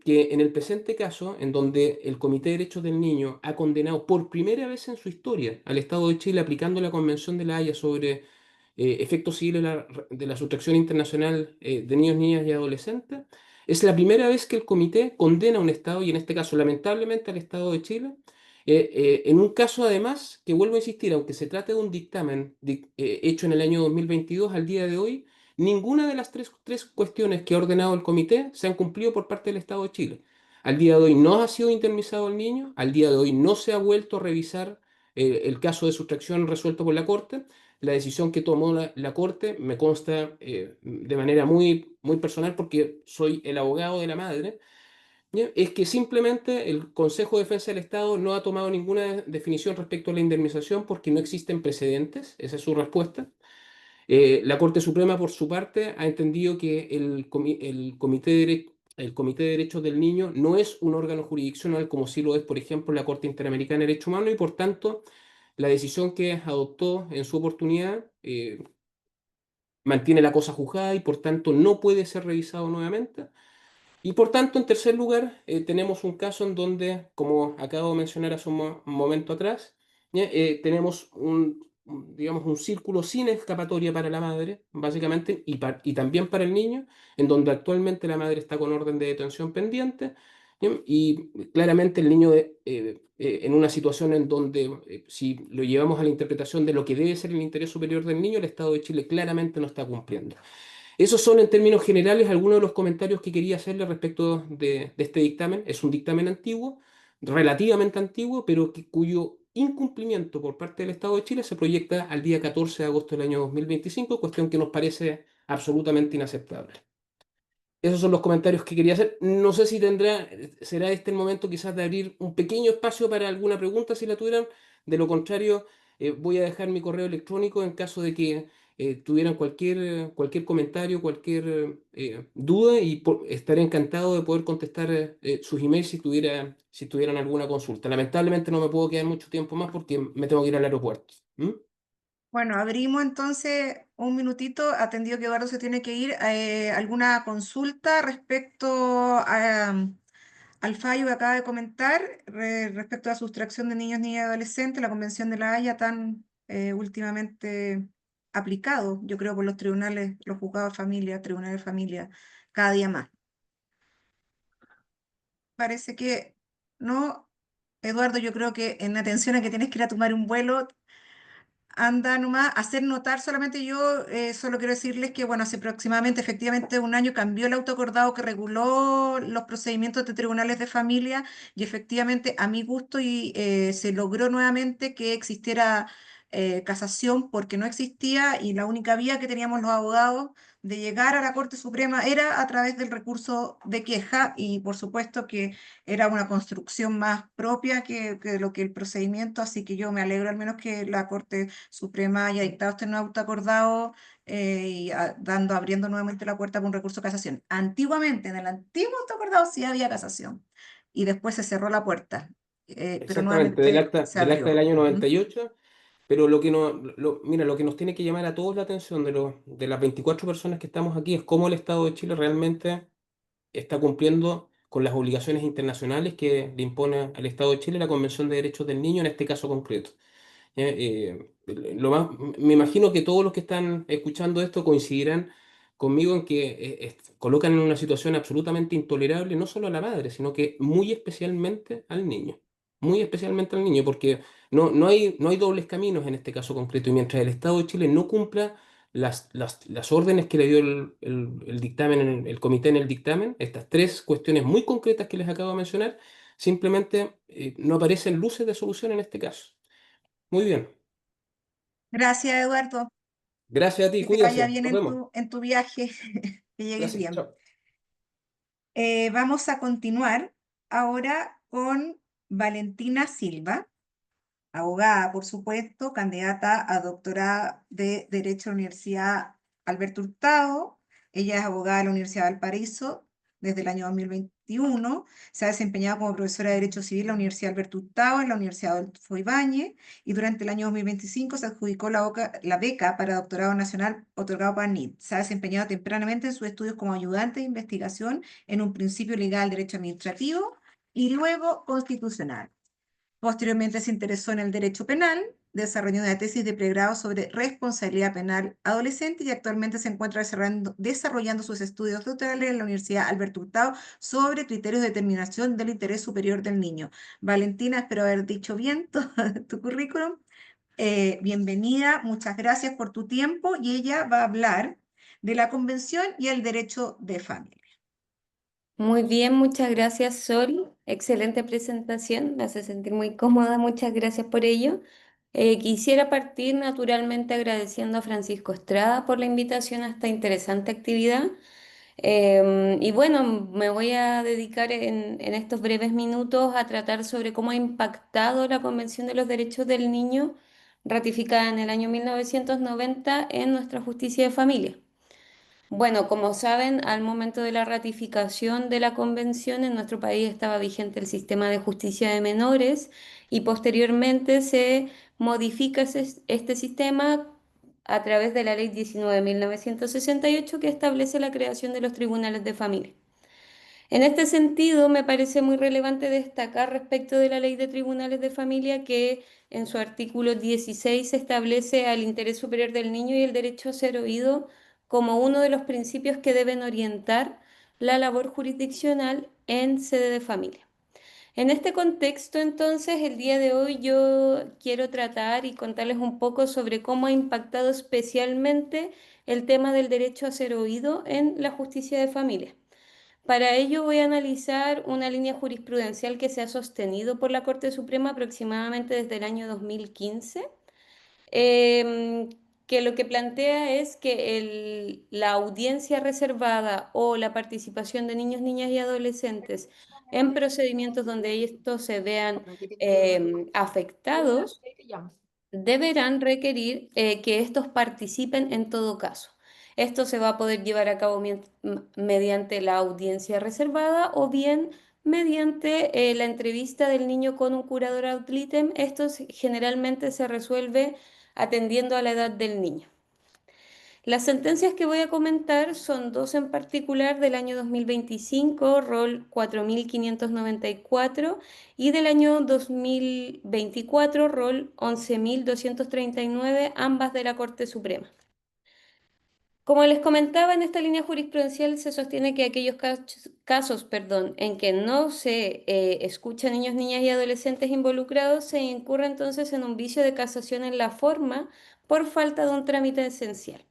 que en el presente caso, en donde el Comité de Derechos del Niño ha condenado por primera vez en su historia al Estado de Chile aplicando la Convención de La Haya sobre efectos civiles de la sustracción internacional de niños, niñas y adolescentes, Es la primera vez que el comité condena a un Estado, y en este caso lamentablemente al Estado de Chile, en un caso además, que vuelvo a insistir, aunque se trate de un dictamen hecho en el año 2022, al día de hoy, ninguna de las tres cuestiones que ha ordenado el comité se han cumplido por parte del Estado de Chile. Al día de hoy no ha sido indemnizado el niño, al día de hoy no se ha vuelto a revisar el caso de sustracción resuelto por la Corte. La decisión que tomó la Corte me consta de manera muy personal porque soy el abogado de la madre, ¿ya? Es que simplemente el Consejo de Defensa del Estado no ha tomado ninguna definición respecto a la indemnización porque no existen precedentes, esa es su respuesta. La Corte Suprema, por su parte, ha entendido que el Comité de Derechos del Niño no es un órgano jurisdiccional como sí lo es, por ejemplo, la Corte Interamericana de Derechos Humanos y, por tanto, la decisión que adoptó en su oportunidad mantiene la cosa juzgada y, por tanto, no puede ser revisado nuevamente. Y por tanto, en tercer lugar, tenemos un caso en donde, como acabo de mencionar hace un momento atrás, ¿ya? Tenemos digamos, un círculo sin escapatoria para la madre, básicamente, y también para el niño, en donde actualmente la madre está con orden de detención pendiente, ¿ya? Y claramente el niño en una situación en donde, si lo llevamos a la interpretación de lo que debe ser el interés superior del niño, el Estado de Chile claramente no está cumpliendo. Esos son en términos generales algunos de los comentarios que quería hacerle respecto de este dictamen. Es un dictamen antiguo, relativamente antiguo, pero cuyo incumplimiento por parte del Estado de Chile se proyecta al día 14 de agosto del año 2025, cuestión que nos parece absolutamente inaceptable. Esos son los comentarios que quería hacer. No sé si será este el momento quizás de abrir un pequeño espacio para alguna pregunta si la tuvieran. De lo contrario, voy a dejar mi correo electrónico en caso de que tuvieran cualquier comentario, cualquier duda y estaré encantado de poder contestar sus emails si tuvieran alguna consulta. Lamentablemente no me puedo quedar mucho tiempo más porque me tengo que ir al aeropuerto. ¿Mm? Bueno, abrimos entonces un minutito, atendido que Eduardo se tiene que ir. ¿Alguna consulta respecto al fallo que acaba de comentar, respecto a la sustracción de niños, niñas y adolescentes, la Convención de la Haya tan últimamente aplicado, yo creo, por los tribunales, los juzgados de familia, tribunales de familia, cada día más? Parece que no. Eduardo, yo creo que en atención a que tienes que ir a tomar un vuelo, anda nomás, hacer notar solamente yo, solo quiero decirles que, bueno, hace aproximadamente, efectivamente, un año cambió el autoacordado que reguló los procedimientos de tribunales de familia y efectivamente, a mi gusto, se logró nuevamente que existiera casación porque no existía y la única vía que teníamos los abogados de llegar a la Corte Suprema era a través del recurso de queja y por supuesto que era una construcción más propia que lo que el procedimiento, así que yo me alegro al menos que la Corte Suprema haya dictado este nuevo auto acordado abriendo nuevamente la puerta para un recurso de casación. Antiguamente, en el antiguo auto acordado sí había casación y después se cerró la puerta, pero Exactamente, nuevamente se del acta del abrió. año ¿Mm? 98. Pero mira, lo que nos tiene que llamar a todos la atención de las 24 personas que estamos aquí es cómo el Estado de Chile realmente está cumpliendo con las obligaciones internacionales que le impone al Estado de Chile la Convención de Derechos del Niño en este caso concreto. ¿Ya? Me imagino que todos los que están escuchando esto coincidirán conmigo en que colocan en una situación absolutamente intolerable no solo a la madre, sino que muy especialmente al niño. Muy especialmente al niño, porque no hay dobles caminos en este caso concreto. Y mientras el Estado de Chile no cumpla las órdenes que le dio el dictamen, el comité en el dictamen, estas tres cuestiones muy concretas que les acabo de mencionar, simplemente no aparecen luces de solución en este caso. Muy bien. Gracias, Eduardo. Gracias a ti, Que te vaya cuídense. bien Nos vemos. en tu viaje, que llegues Gracias. bien. Chao. Vamos a continuar ahora con Valentina Silva, abogada, por supuesto, candidata a doctora de Derecho a la Universidad Alberto Hurtado. Ella es abogada de la Universidad de Valparaíso desde el año 2021. Se ha desempeñado como profesora de Derecho Civil en la Universidad Alberto Hurtado, en la Universidad Adolfo Ibáñez, y durante el año 2025 se adjudicó la beca para doctorado nacional otorgado por NIT. Se ha desempeñado tempranamente en sus estudios como ayudante de investigación en un principio legal, derecho administrativo y luego constitucional. Posteriormente se interesó en el derecho penal, desarrolló una tesis de pregrado sobre responsabilidad penal adolescente y actualmente se encuentra desarrollando sus estudios doctorales en la Universidad Alberto Hurtado sobre criterios de determinación del interés superior del niño. Valentina, espero haber dicho bien tu currículum. Bienvenida, muchas gracias por tu tiempo y ella va a hablar de la Convención y el derecho de familia. Muy bien, muchas gracias, Sol. Excelente presentación, me hace sentir muy cómoda, muchas gracias por ello. Quisiera partir naturalmente agradeciendo a Francisco Estrada por la invitación a esta interesante actividad. Y bueno, me voy a dedicar en estos breves minutos a tratar sobre cómo ha impactado la Convención de los Derechos del Niño, ratificada en el año 1990 en nuestra justicia de familia. Bueno, como saben, al momento de la ratificación de la convención en nuestro país estaba vigente el sistema de justicia de menores y posteriormente se modifica este sistema a través de la Ley 19.968 que establece la creación de los tribunales de familia. En este sentido, me parece muy relevante destacar respecto de la Ley de Tribunales de Familia que en su artículo 16 establece al interés superior del niño y el derecho a ser oído como uno de los principios que deben orientar la labor jurisdiccional en sede de familia. En este contexto, entonces, el día de hoy yo quiero tratar y contarles un poco sobre cómo ha impactado especialmente el tema del derecho a ser oído en la justicia de familia. Para ello voy a analizar una línea jurisprudencial que se ha sostenido por la Corte Suprema aproximadamente desde el año 2015, em, que lo que plantea es que la audiencia reservada o la participación de niños, niñas y adolescentes en procedimientos donde estos se vean afectados deberán requerir que estos participen en todo caso. Esto se va a poder llevar a cabo mediante la audiencia reservada o bien mediante la entrevista del niño con un curador ad litem. Esto generalmente se resuelve atendiendo a la edad del niño. Las sentencias que voy a comentar son dos en particular del año 2025, rol 4594, y del año 2024, rol 11239, ambas de la Corte Suprema. Como les comentaba, en esta línea jurisprudencial se sostiene que aquellos casos, en que no se escuchan niños, niñas y adolescentes involucrados, se incurre entonces en un vicio de casación en la forma por falta de un trámite esencial.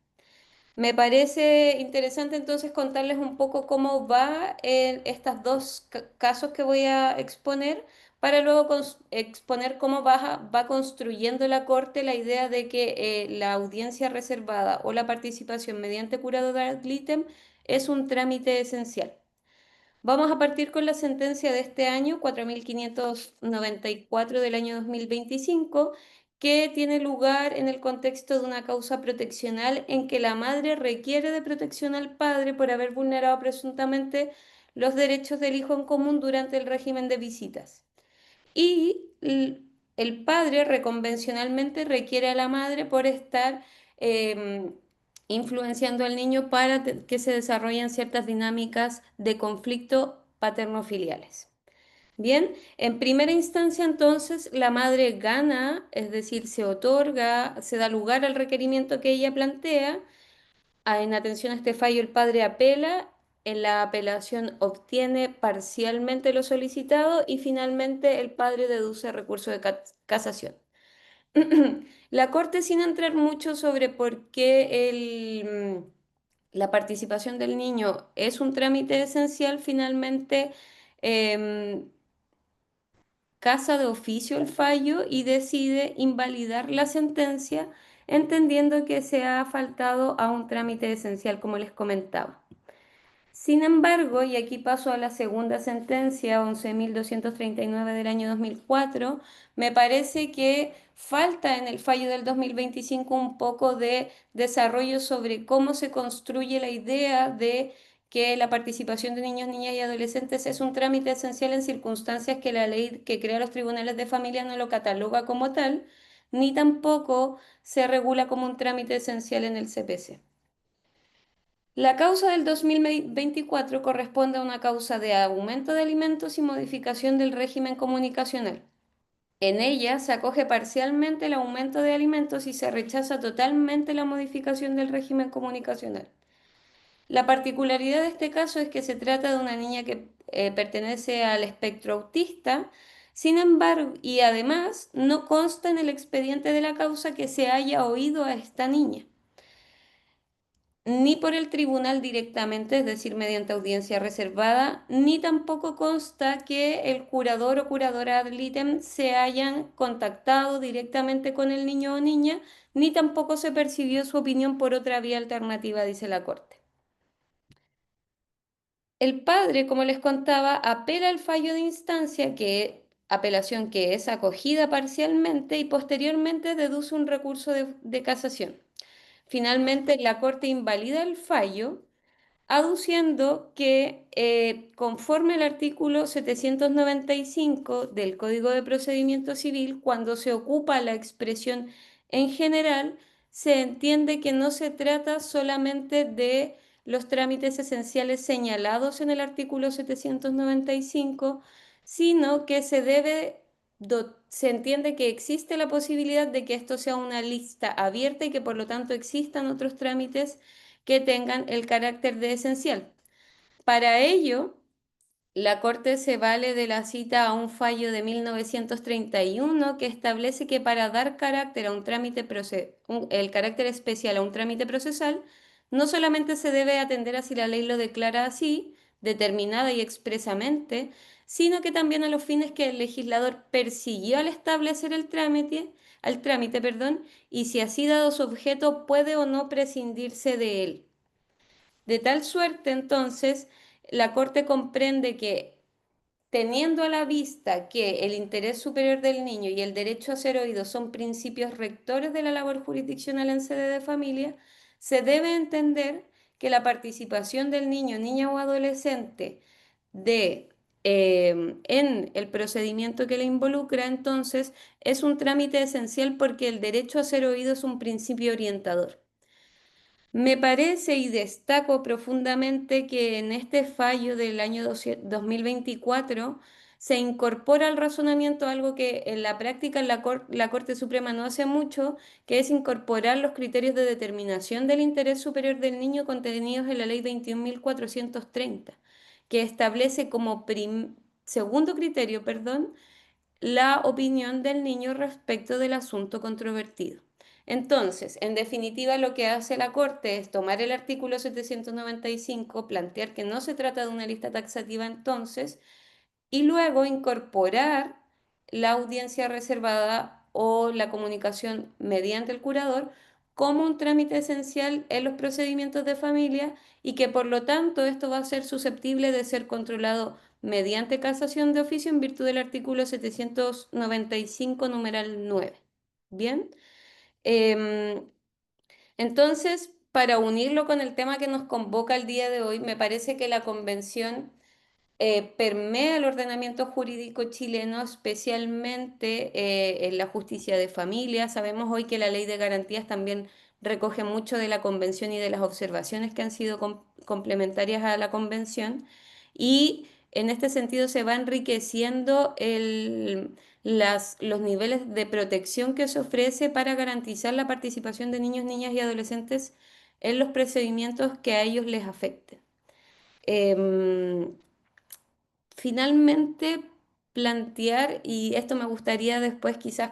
Me parece interesante entonces contarles un poco cómo va en estos dos casos que voy a exponer para luego exponer cómo va construyendo la Corte la idea de que la audiencia reservada o la participación mediante curado ad litem es un trámite esencial. Vamos a partir con la sentencia de este año, 4594 del año 2025, que tiene lugar en el contexto de una causa proteccional en que la madre requiere de protección al padre por haber vulnerado presuntamente los derechos del hijo en común durante el régimen de visitas. Y el padre reconvencionalmente requiere a la madre por estar influenciando al niño para que se desarrollen ciertas dinámicas de conflicto paterno-filiales. Bien, en primera instancia entonces la madre gana, es decir, se otorga, se da lugar al requerimiento que ella plantea. En atención a este fallo el padre apela, en la apelación obtiene parcialmente lo solicitado y finalmente el padre deduce recurso de casación. La Corte, sin entrar mucho sobre por qué la participación del niño es un trámite esencial, finalmente casa de oficio el fallo y decide invalidar la sentencia, entendiendo que se ha faltado a un trámite esencial, como les comentaba. Sin embargo, y aquí paso a la segunda sentencia, 11.239 del año 2004, me parece que falta en el fallo del 2025 un poco de desarrollo sobre cómo se construye la idea de que la participación de niños, niñas y adolescentes es un trámite esencial en circunstancias que la ley que crea los tribunales de familia no lo cataloga como tal, ni tampoco se regula como un trámite esencial en el CPC. La causa del 2024 corresponde a una causa de aumento de alimentos y modificación del régimen comunicacional. En ella se acoge parcialmente el aumento de alimentos y se rechaza totalmente la modificación del régimen comunicacional. La particularidad de este caso es que se trata de una niña que pertenece al espectro autista, sin embargo, y además no consta en el expediente de la causa que se haya oído a esta niña, ni por el tribunal directamente, es decir, mediante audiencia reservada, ni tampoco consta que el curador o curadora ad litem se hayan contactado directamente con el niño o niña, ni tampoco se percibió su opinión por otra vía alternativa, dice la Corte. El padre, como les contaba, apela al fallo de instancia, apelación que es acogida parcialmente y posteriormente deduce un recurso de casación. Finalmente, la Corte invalida el fallo aduciendo que conforme al artículo 795 del Código de Procedimiento Civil, cuando se ocupa la expresión en general, se entiende que no se trata solamente de los trámites esenciales señalados en el artículo 795, sino que se entiende que existe la posibilidad de que esto sea una lista abierta y que por lo tanto existan otros trámites que tengan el carácter de esencial. Para ello, la Corte se vale de la cita a un fallo de 1931 que establece que para dar carácter a un trámite el carácter especial a un trámite procesal, no solamente se debe atender a si la ley lo declara así, determinada y expresamente, sino que también a los fines que el legislador persiguió al establecer al trámite, perdón, y si así dado su objeto puede o no prescindirse de él. De tal suerte, entonces, la Corte comprende que, teniendo a la vista que el interés superior del niño y el derecho a ser oído son principios rectores de la labor jurisdiccional en sede de familia, se debe entender que la participación del niño, niña o adolescente en el procedimiento que le involucra, entonces, es un trámite esencial porque el derecho a ser oído es un principio orientador. Me parece y destaco profundamente que en este fallo del año 2024 se incorpora al razonamiento algo que en la práctica la Corte Suprema no hace mucho, que es incorporar los criterios de determinación del interés superior del niño contenidos en la Ley 21.430, que establece como segundo criterio, perdón, la opinión del niño respecto del asunto controvertido. Entonces, en definitiva, lo que hace la Corte es tomar el artículo 795, plantear que no se trata de una lista taxativa entonces, y luego incorporar la audiencia reservada o la comunicación mediante el curador como un trámite esencial en los procedimientos de familia y que por lo tanto esto va a ser susceptible de ser controlado mediante casación de oficio en virtud del artículo 795, numeral 9. Bien. Em, entonces, para unirlo con el tema que nos convoca el día de hoy, me parece que la convención permea el ordenamiento jurídico chileno, especialmente en la justicia de familia. Sabemos hoy que la ley de garantías también recoge mucho de la convención y de las observaciones que han sido complementarias a la convención. Y en este sentido se va enriqueciendo los niveles de protección que se ofrece para garantizar la participación de niños, niñas y adolescentes en los procedimientos que a ellos les afecten. Em, Finalmente, plantear, y esto me gustaría después quizás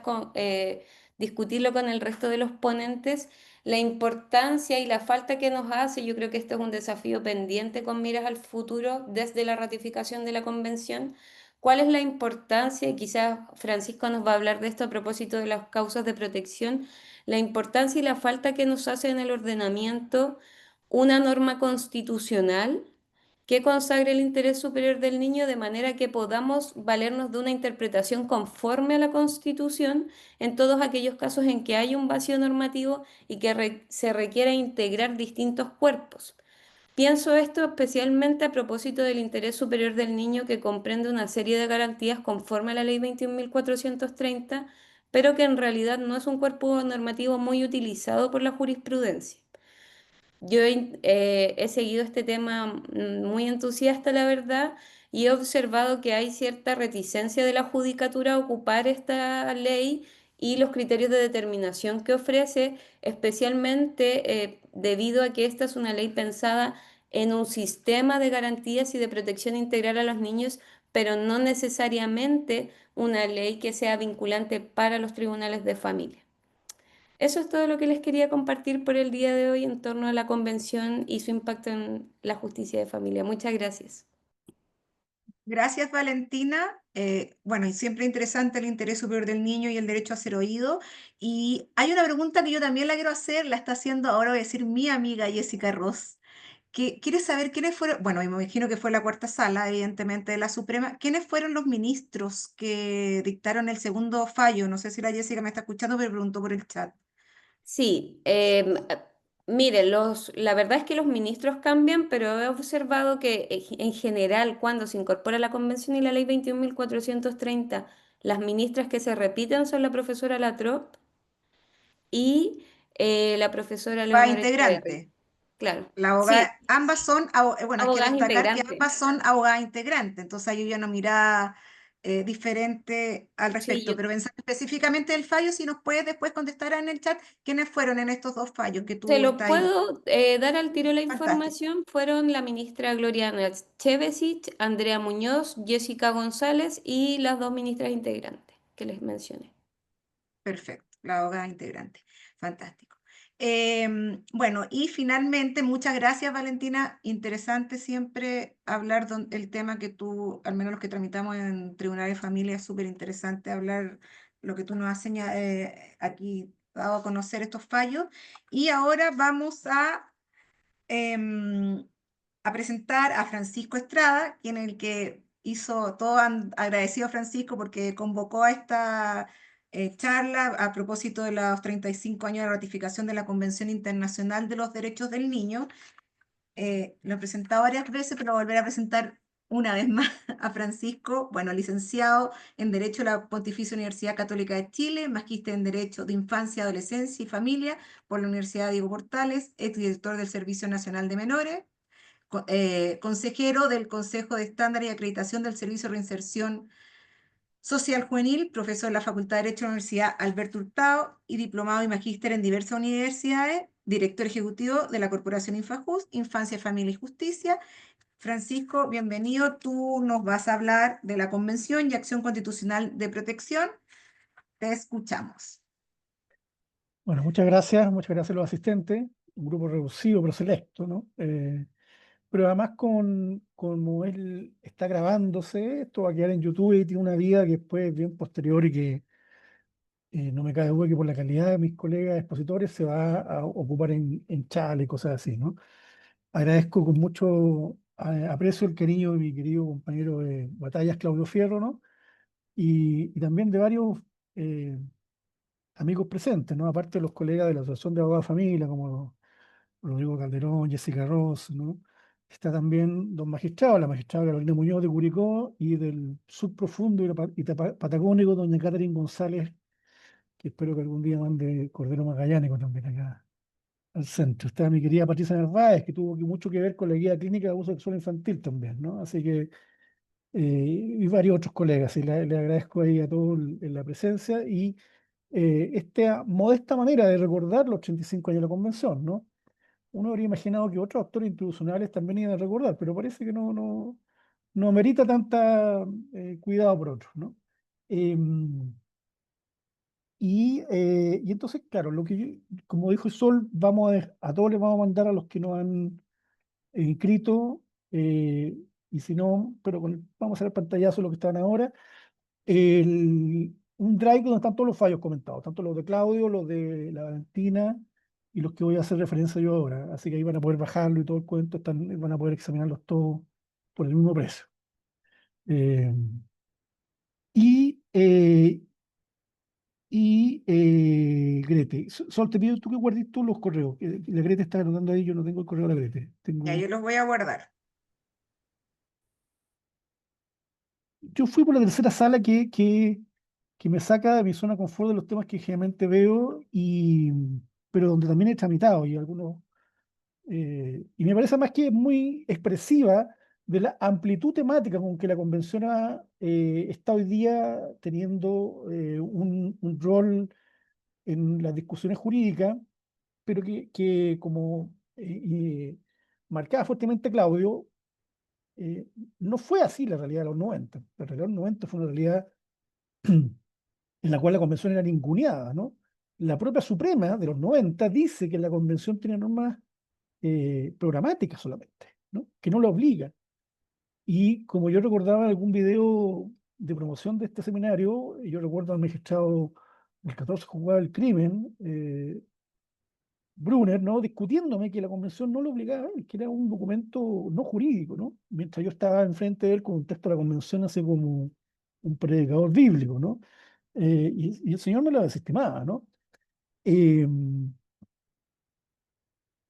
discutirlo con el resto de los ponentes, la importancia y la falta que nos hace, yo creo que este es un desafío pendiente con miras al futuro desde la ratificación de la convención. ¿Cuál es la importancia? Y quizás Francisco nos va a hablar de esto a propósito de las causas de protección, la importancia y la falta que nos hace en el ordenamiento una norma constitucional que consagre el interés superior del niño de manera que podamos valernos de una interpretación conforme a la Constitución en todos aquellos casos en que hay un vacío normativo y que se requiera integrar distintos cuerpos. Pienso esto especialmente a propósito del interés superior del niño que comprende una serie de garantías conforme a la Ley 21.430, pero que en realidad no es un cuerpo normativo muy utilizado por la jurisprudencia. Yo he seguido este tema muy entusiasta, la verdad, y he observado que hay cierta reticencia de la judicatura a ocupar esta ley y los criterios de determinación que ofrece, especialmente debido a que esta es una ley pensada en un sistema de garantías y de protección integral a los niños, pero no necesariamente una ley que sea vinculante para los tribunales de familia. Eso es todo lo que les quería compartir por el día de hoy en torno a la convención y su impacto en la justicia de familia. Muchas gracias. Gracias, Valentina. Bueno, y siempre interesante el interés superior del niño y el derecho a ser oído. Y hay una pregunta que yo también la quiero hacer, la está haciendo ahora, voy a decir mi amiga Jessica Ross, que quiere saber quiénes fueron, bueno, y me imagino que fue la cuarta sala, evidentemente, de la Suprema, quiénes fueron los ministros que dictaron el segundo fallo. No sé si la Jessica me está escuchando, pero preguntó por el chat. Sí, mire, la verdad es que los ministros cambian, pero he observado que en general cuando se incorpora la Convención y la Ley 21.430, las ministras que se repiten son la profesora Latrobe y la profesora Va Leonor Echeverry. integrante. Claro, La sí, abogada, ambas son, bueno, hay que abogadas destacar que integrantes. ambas son abogadas integrantes, entonces ahí yo ya no miraba diferente al Sí, respecto, pero pensando específicamente del fallo, si nos puedes después contestar en el chat quiénes fueron en estos dos fallos que se tú lo estás ahí. puedo dar al tiro la Fantástico, información. Fueron la ministra Gloriana Chevesic, Andrea Muñoz, Jessica González y las dos ministras integrantes que les mencioné. perfecto, la abogada integrante, fantástico. Bueno, y finalmente, muchas gracias, Valentina. Interesante siempre hablar el tema que tú, al menos los que tramitamos en Tribunal de Familia, es súper interesante hablar lo que tú nos has aquí dado a conocer estos fallos. Y ahora vamos em, a presentar a Francisco Estrada, quien es el que hizo todo agradecido a Francisco porque convocó a esta charla a propósito de los 35 años de ratificación de la Convención Internacional de los Derechos del Niño. Lo he presentado varias veces, pero volver a presentar una vez más a Francisco, bueno, licenciado en Derecho de la Pontificia Universidad Católica de Chile, magíster en Derecho de Infancia, Adolescencia y Familia por la Universidad Diego Portales, exdirector del Servicio Nacional de Menores, consejero del Consejo de Estándar y Acreditación del Servicio de Reinserción Social Juvenil, profesor de la Facultad de Derecho de la Universidad Alberto Hurtado y diplomado y magíster en diversas universidades, director ejecutivo de la Corporación Infajust, Infancia, Familia y Justicia. Francisco, bienvenido. Tú nos vas a hablar de la Convención y Acción Constitucional de Protección. Te escuchamos. Bueno, muchas gracias a los asistentes, un grupo reducido pero selecto, ¿no? Pero además como él está grabándose, esto va a quedar en YouTube y tiene una vida que después es bien posterior y que no me cabe duda que por la calidad de mis colegas expositores se va a ocupar en chat y cosas así, ¿no? Agradezco con mucho aprecio el cariño de mi querido compañero de batallas, Claudio Fierro, ¿no? Y también de varios eh, amigos presentes, ¿no? Aparte de los colegas de la Asociación de Abogados de Familia, como Rodrigo Calderón, Jessica Ross, ¿no? Está también dos magistrados, la magistrada Carolina Muñoz de Curicó y del subprofundo y patagónico, doña Catherine González, que espero que algún día mande Cordero Magallánico también acá al centro. Está mi querida Patricia Narváez, que tuvo mucho que ver con la guía clínica de abuso sexual infantil también, ¿no? Así que, y varios otros colegas, y le agradezco ahí a todos la presencia y esta modesta manera de recordar los 35 años de la convención, ¿no? Uno habría imaginado que otros actores institucionales también iban a recordar, pero parece que no amerita tanta cuidado por otros, ¿no? Em, y entonces, claro, como dijo Sol, a todos les vamos a mandar a los que nos han inscrito, eh, y si no, pero vamos a hacer el pantallazo de lo que están ahora, un drive donde están todos los fallos comentados, tanto los de Claudio, los de la Valentina y los que voy a hacer referencia yo ahora. Así que ahí van a poder bajarlo y todo el cuento, van a poder examinarlos todos por el mismo precio. Eh, y Grete, Sol, te pido tú que guardes tú los correos. La Grete está anotando ahí, yo no tengo el correo de la Grete. Ya, yo los voy a guardar. Yo fui por la tercera sala que me saca de mi zona de confort de los temas que generalmente veo, pero donde también he tramitado y algunos Y me parece más que muy expresiva de la amplitud temática con que la convención está hoy día teniendo un rol en las discusiones jurídicas, pero que como marcaba fuertemente Claudio, no fue así la realidad de los 90. La realidad de los 90 fue una realidad en la cual la convención era ninguneada, ¿no? La propia Suprema de los 90 dice que la convención tiene normas programáticas solamente, ¿no? Que no la obligan. Y como yo recordaba en algún video de promoción de este seminario, yo recuerdo al magistrado del 14 juzgado del crimen, Brunner, ¿no? Discutiéndome que la convención no lo obligaba, que era un documento no jurídico, ¿no? Mientras yo estaba enfrente de él con un texto de la convención así como un predicador bíblico, ¿no? Y el señor me lo desestimaba, ¿no? Eh,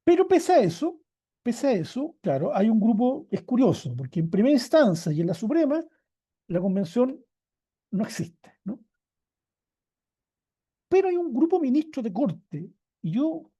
pero pese a eso, claro, hay un grupo, es curioso, porque en primera instancia y en la Suprema, la convención no existe, ¿no? Pero hay un grupo ministro de corte, y yo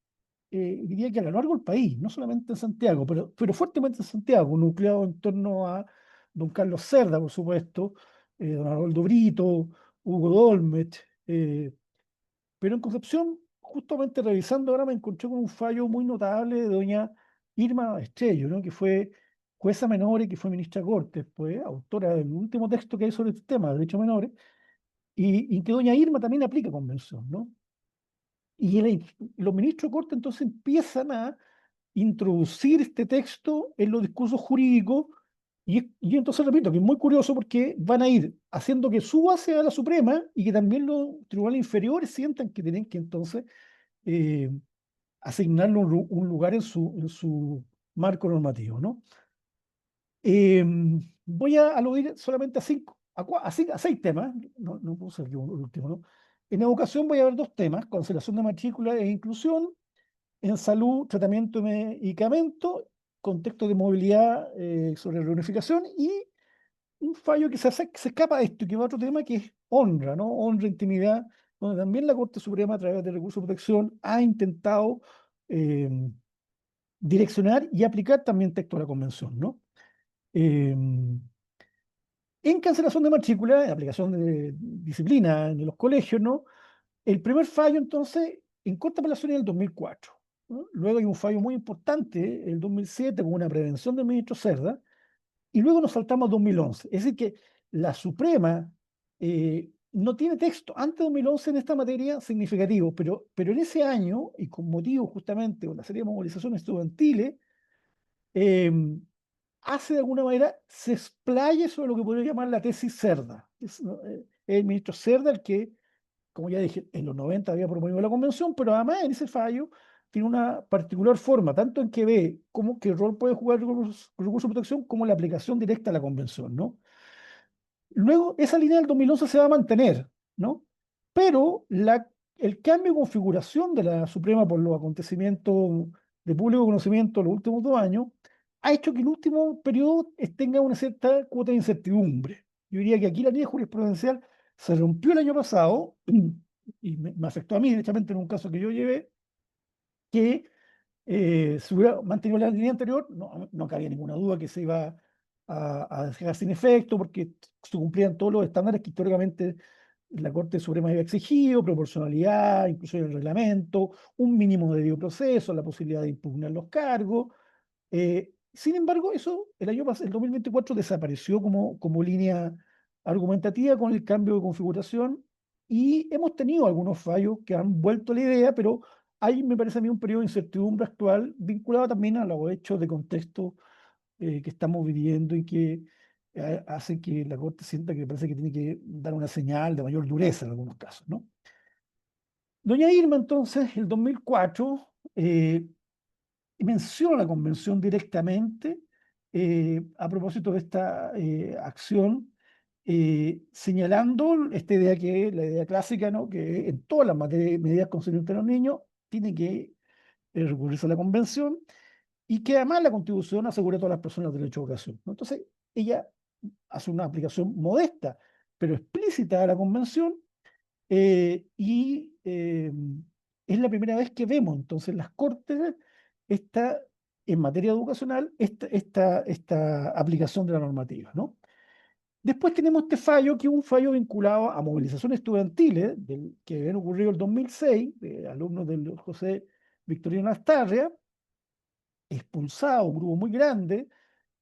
diría que a lo largo del país, no solamente en Santiago, pero fuertemente en Santiago, nucleado en torno a don Carlos Cerda, por supuesto, don Arnoldo Brito, Hugo Dolmet, pero en Concepción, justamente revisando ahora, me encontré con un fallo muy notable de doña Irma Estrello, ¿no? Que fue jueza menor y que fue ministra de Cortes, pues, autora del último texto que hay sobre este tema, de derechos menores, y que doña Irma también aplica convención, ¿no? Y los ministros de Corte entonces empiezan a introducir este texto en los discursos jurídicos, y entonces repito que es muy curioso porque van a ir haciendo que suba hacia la Suprema y que también los tribunales inferiores sientan que tienen que entonces eh, asignarle un lugar en su marco normativo, ¿no? Voy a aludir solamente a a 6 temas, no puse aquí un último, ¿no? En educación voy a ver 2 temas: cancelación de matrícula e inclusión; en salud, tratamiento de medicamento, contexto de movilidad sobre reunificación; y un fallo que se escapa de esto y que va a otro tema, que es honra, ¿no? Honra, intimidad, donde también la Corte Suprema, a través del recurso de protección, ha intentado eh, direccionar y aplicar también texto de la Convención, ¿no? Eh, en cancelación de matrícula, en aplicación de disciplina en los colegios, ¿no? El primer fallo, entonces, en corta apelación es el 2004, ¿no? Luego hay un fallo muy importante, el 2007, con una prevención del ministro Cerda, y luego nos saltamos a 2011. Es decir, que la Suprema no tiene texto antes de 2011 en esta materia significativo, pero en ese año, y con motivo justamente de una serie de movilizaciones estudiantiles, eh, hace de alguna manera, se explaye sobre lo que podría llamar la tesis Cerda. Es el ministro Cerda el que, como ya dije, en los 90 había promovido la convención, pero además en ese fallo tiene una particular forma, tanto en que ve cómo qué rol puede jugar el recurso de protección, como la aplicación directa a la convención, ¿no? Luego, esa línea del 2011 se va a mantener, ¿no? Pero el cambio de configuración de la Suprema por los acontecimientos de público conocimiento de los últimos 2 años ha hecho que el último periodo tenga una cierta cuota de incertidumbre. Yo diría que aquí la línea jurisprudencial se rompió el año pasado y me afectó a mí directamente en un caso que yo llevé, que si hubiera mantenido la línea anterior, no cabía ninguna duda que se iba a dejar sin efecto, porque se cumplían todos los estándares que históricamente la Corte Suprema había exigido: proporcionalidad, incluso el reglamento, un mínimo de debido proceso, la posibilidad de impugnar los cargos. Sin embargo, eso el año pasado, el 2024, desapareció como línea argumentativa con el cambio de configuración, y hemos tenido algunos fallos que han vuelto a la idea, pero hay, me parece a mí, un periodo de incertidumbre actual vinculado también a los hechos de contexto que estamos viviendo, y que hace que la Corte sienta que parece que tiene que dar una señal de mayor dureza en algunos casos, ¿no? Doña Irma, entonces, el 2004, menciona la convención directamente a propósito de esta acción, señalando esta idea, que la idea clásica, ¿no? Que en todas las medidas concernientes a los niños tiene que recurrirse a la convención, y que además la Constitución asegura a todas las personas el derecho a educación, ¿no? Entonces, ella hace una aplicación modesta, pero explícita de la convención, y es la primera vez que vemos entonces las Cortes esta en materia educacional esta aplicación de la normativa, ¿no? Después tenemos este fallo, que es un fallo vinculado a movilizaciones estudiantiles que habían ocurrido el 2006, de alumnos del José Victorino Lastarria, expulsado, un grupo muy grande,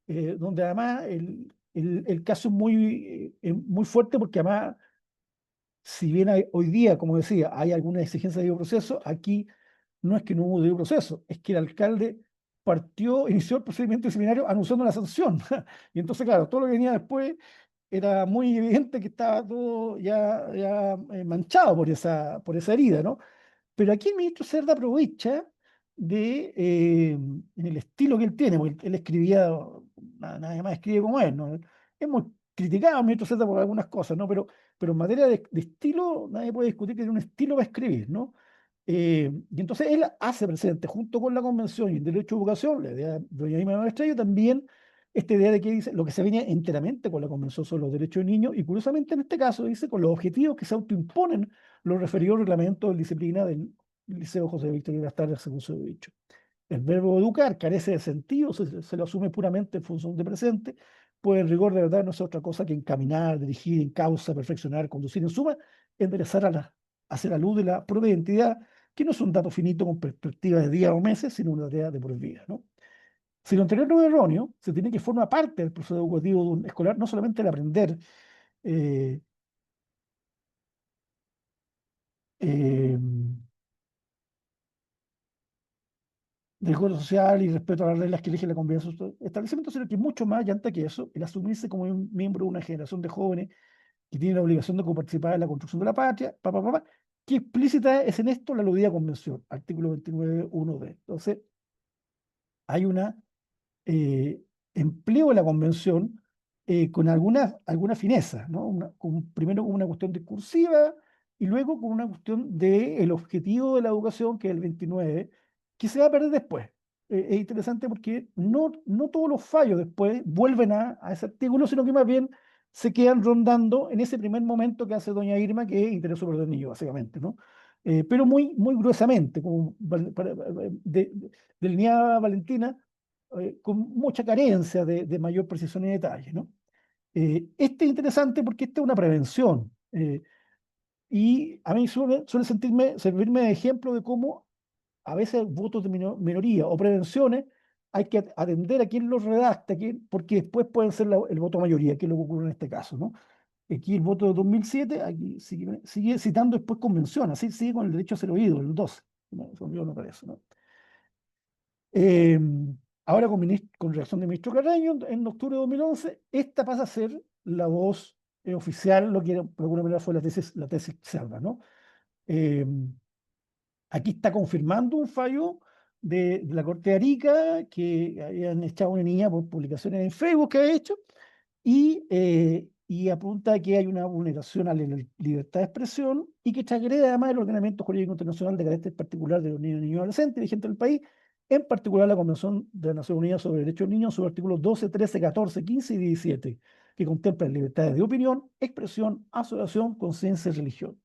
donde además el caso es muy fuerte, porque además, si bien hoy día, como decía, hay alguna exigencia de debido proceso, aquí no es que no hubo debido proceso, es que el alcalde inició el procedimiento disciplinario anunciando la sanción. Y entonces, claro, todo lo que venía después era muy evidente que estaba todo ya manchado por esa herida, ¿no? Pero aquí el ministro Cerda aprovecha en el estilo que él tiene, porque él escribía, nadie más escribe como él, ¿no? Es muy criticado el ministro Cerda por algunas cosas, ¿no? Pero en materia de estilo, nadie puede discutir que tiene un estilo para escribir, ¿no? Y entonces él hace presente, junto con la Convención y el Derecho a Educación, la idea de doña Irma Estrello, también esta idea de que dice lo que se venía enteramente con la Convención sobre los derechos de niños, y curiosamente en este caso dice con los objetivos que se autoimponen los referidos reglamentos de disciplina del Liceo José Victorino Lastarria, según se ha dicho. El verbo educar carece de sentido, se lo asume puramente en función de presente, pues en rigor de verdad no es otra cosa que encaminar, dirigir, encausa, perfeccionar, conducir, en suma, enderezar hacer la luz de la propia identidad, que no es un dato finito con perspectiva de días o meses, sino una tarea de por vida, ¿no? Si lo anterior no es erróneo, se tiene que formar parte del proceso educativo de un escolar, no solamente el aprender eh, eh, rigor social y respeto a las reglas que elige la convivencia de su establecimiento, sino que mucho más allá que eso, el asumirse como un miembro de una generación de jóvenes que tiene la obligación de participar en la construcción de la patria, que explícita es en esto la aludida convención, artículo 29.1d. Entonces, hay una eh, empleo de la convención con alguna fineza, ¿no? Primero con una cuestión discursiva y luego con una cuestión del objetivo de la educación, que es el 29, que se va a perder después. Es interesante porque no todos los fallos después vuelven a ese artículo, sino que más bien se quedan rondando en ese primer momento que hace doña Irma, que es interés superior del niño, básicamente, ¿no? Pero muy gruesamente, como delineaba Valentina, con mucha carencia de mayor precisión y detalle, ¿no? Este es interesante porque esta es una prevención, y a mí suele servirme de ejemplo de cómo a veces votos de minoría o prevenciones hay que atender a quien los redacta, porque después pueden ser el voto mayoría, que es lo que ocurre en este caso, ¿no? Aquí el voto de 2007, aquí sigue citando después convención, así sigue con el derecho a ser oído, el 12, no, se olvidó no parece, ¿no? Eh, Ahora con reacción del ministro Carreño, en octubre de 2011, esta pasa a ser la voz oficial, lo que de alguna manera fue la tesis Cerda, ¿no? Eh, Aquí está confirmando un fallo de la Corte de Arica, que habían echado a una niña por publicaciones en Facebook que había hecho, y apunta a que hay una vulneración a la libertad de expresión y que transgrede además el ordenamiento jurídico internacional de carácter particular de los niños y niños adolescentes vigente del país, en particular la Convención de las Naciones Unidas sobre Derechos del Niño, sus artículos 12, 13, 14, 15 y 17, que contemplan libertades de opinión, expresión, asociación, conciencia y religión.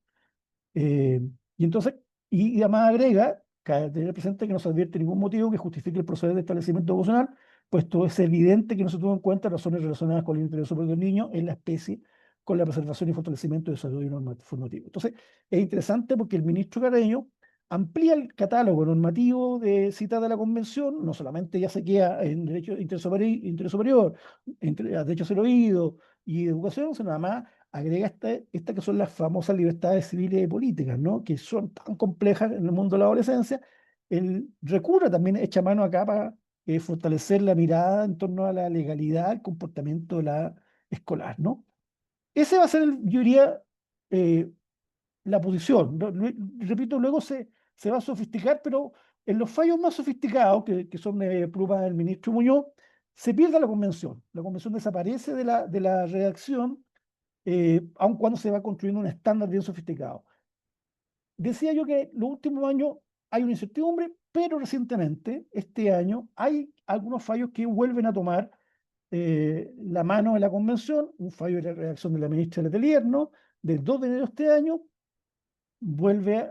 Eh, y entonces, y además agrega, cabe tener presente que no se advierte ningún motivo que justifique el proceder de establecimiento vocacional, puesto es evidente que no se tuvo en cuenta razones relacionadas con el interés superior del niño en la especie, con la preservación y fortalecimiento de su desarrollo formativo. Entonces, es interesante porque el ministro Carreño amplía el catálogo normativo de citas de la Convención, no solamente ya se queda en derecho interés superior, derecho a ser oído y educación, sino además agrega esta que son las famosas libertades civiles y políticas, ¿no? Que son tan complejas en el mundo de la adolescencia. Él recurre también, echa mano acá para fortalecer la mirada en torno a la legalidad, el comportamiento de la escolar, ¿no? Ese va a ser, yo diría, eh, la posición. Repito, luego se va a sofisticar, pero en los fallos más sofisticados, que son pluma del ministro Muñoz, se pierde la convención. La convención desaparece de la redacción, aun cuando se va construyendo un estándar bien sofisticado. Decía yo que los últimos años hay una incertidumbre, pero recientemente, este año, hay algunos fallos que vuelven a tomar la mano de la convención, un fallo de la redacción de la ministra Letelier, ¿no? Del 2 de enero de este año,